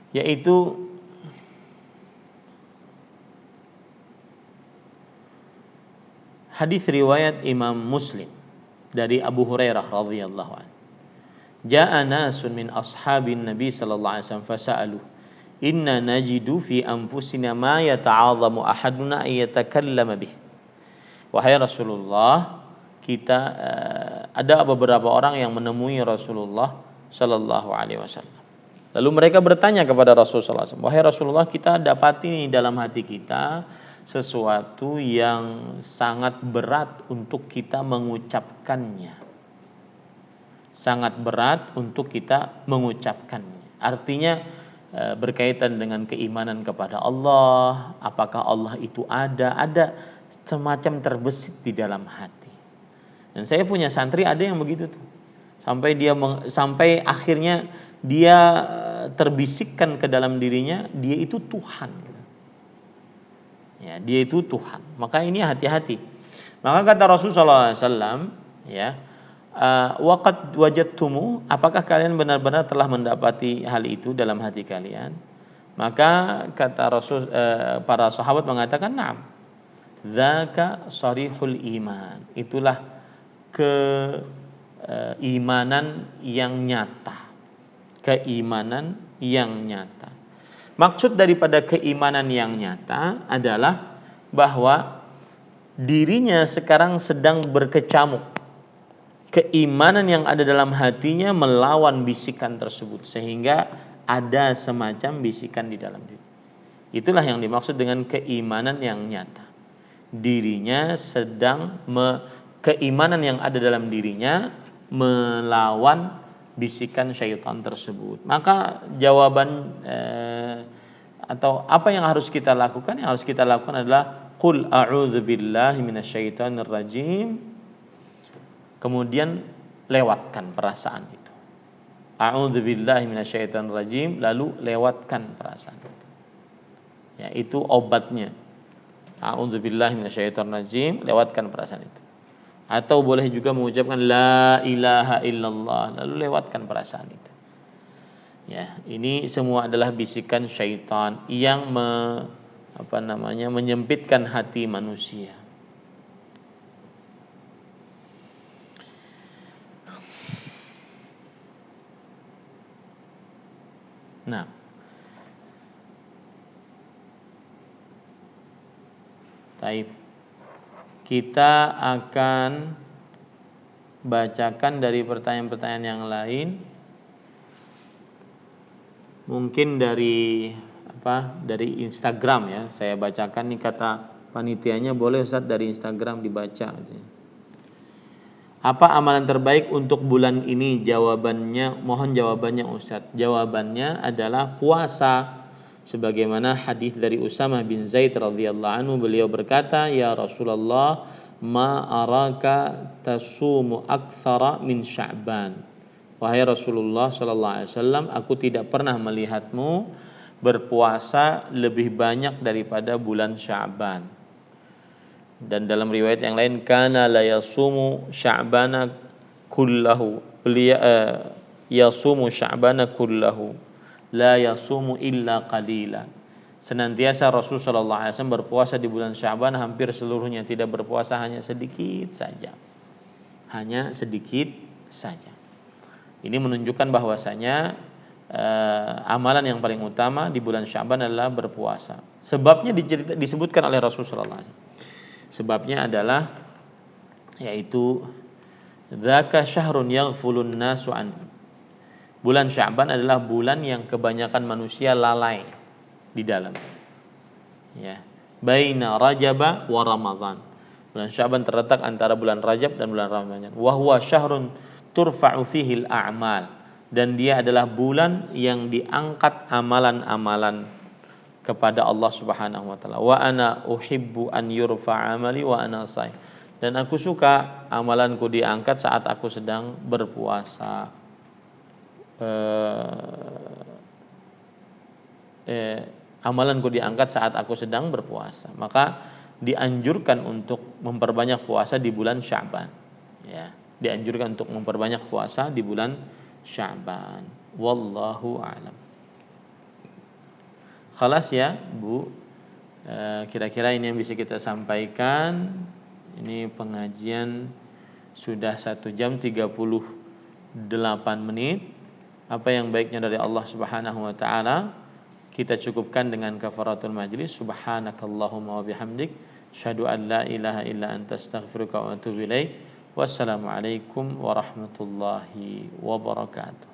Yaitu hadis riwayat Imam Muslim dari Abu Hurairah radhiyallahu anhu. Ja'a nasun min ashabin Nabi sallallahu alaihi wasallam fasa'alu inna najidu fi anfusina ma yata'adhamu ahaduna ay yatakallama bih. Wahai Rasulullah, kita ada beberapa orang yang menemui Rasulullah sallallahu alaihi wasallam. Lalu mereka bertanya kepada Rasulullah SAW, wahai Rasulullah, kita dapati dalam hati kita sesuatu yang sangat berat untuk kita mengucapkannya. Sangat berat untuk kita mengucapkannya. Artinya berkaitan dengan keimanan kepada Allah, apakah Allah itu ada semacam terbesit di dalam hati. Dan saya punya santri ada yang begitu tuh. Sampai akhirnya dia terbisikkan ke dalam dirinya, dia itu Tuhan. Ya, dia itu Tuhan. Maka ini hati-hati. Maka kata Rasulullah SAW, ya, waqad wajadtumu, apakah kalian benar-benar telah mendapati hal itu dalam hati kalian? Maka kata para sahabat mengatakan, na'am. Dzaka sharihul iman. Itulah keimanan yang nyata. Keimanan yang nyata. Maksud daripada keimanan yang nyata adalah bahwa dirinya sekarang sedang berkecamuk. Keimanan yang ada dalam hatinya melawan bisikan tersebut, sehingga ada semacam bisikan di dalam diri. Itulah yang dimaksud dengan keimanan yang nyata. Dirinya keimanan yang ada dalam dirinya melawan bisikan syaitan tersebut. Maka jawaban atau apa yang harus kita lakukan? Yang harus kita lakukan adalah qul a'udzu billahi minasyaitonir rajim. Kemudian lewatkan perasaan itu. A'udzu billahi minasyaitonir rajim, lalu lewatkan perasaan itu. Ya, itu obatnya. A'udzu billahi minasyaitonir rajim, lewatkan perasaan itu. Atau boleh juga mengucapkan la ilaha illallah, lalu lewatkan perasaan itu. Ya, ini semua adalah bisikan syaitan yang menyempitkan hati manusia. Nah, taib. Kita akan bacakan dari pertanyaan-pertanyaan yang lain. Mungkin dari Instagram ya. Saya bacakan nih, kata panitianya, boleh Ustaz dari Instagram dibaca. Apa amalan terbaik untuk bulan ini? Jawabannya, mohon jawabannya Ustaz. Jawabannya adalah puasa. Sebagaimana hadis dari Usamah bin Zaid radhiyallahu anhu, beliau berkata, "Ya Rasulullah, ma araka tasumu aktsara min Sya'ban." Wahai Rasulullah sallallahu alaihi wasallam, aku tidak pernah melihatmu berpuasa lebih banyak daripada bulan Sya'ban. Dan dalam riwayat yang lain, kana la yasumu Sya'bana kullahu, beliau yasumu Sya'bana kullahu la yasumu illa qalila. Senantiasa Rasul sallallahu alaihi wasallam berpuasa di bulan Sya'ban hampir seluruhnya, tidak berpuasa hanya sedikit saja. Hanya sedikit saja. Ini menunjukkan bahwasanya amalan yang paling utama di bulan Sya'ban adalah berpuasa. Sebabnya disebutkan oleh Rasul sallallahu alaihi wasallam. Sebabnya adalah yaitu dzaka syahrun yaghfulun nasu an. Bulan Sya'ban adalah bulan yang kebanyakan manusia lalai di dalam. Ya. Baina Rajab wa Ramadan. Bulan Sya'ban terletak antara bulan Rajab dan bulan Ramadan. Wa huwa syahrun turfa'u fihi al-a'mal, dan dia adalah bulan yang diangkat amalan-amalan kepada Allah Subhanahu wa taala. Wa ana uhibbu an yurfa amali wa ana shaim. Dan aku suka amalanku diangkat saat aku sedang berpuasa. Amalanku diangkat saat aku sedang berpuasa. Maka dianjurkan untuk memperbanyak puasa di bulan Sya'ban. Ya, dianjurkan untuk memperbanyak puasa di bulan Sya'ban. Wallahu a'lam. Khalas ya Bu, kira-kira ini yang bisa kita sampaikan. Ini pengajian sudah 1 jam 38 menit. Apa yang baiknya dari Allah Subhanahu wa taala kita cukupkan dengan kafaratul majlis. Subhanakallahumma wa bihamdik, asyhadu an la ilaha illa anta, astaghfiruka wa atubu ilaik. Wassalamualaikum warahmatullahi wabarakatuh.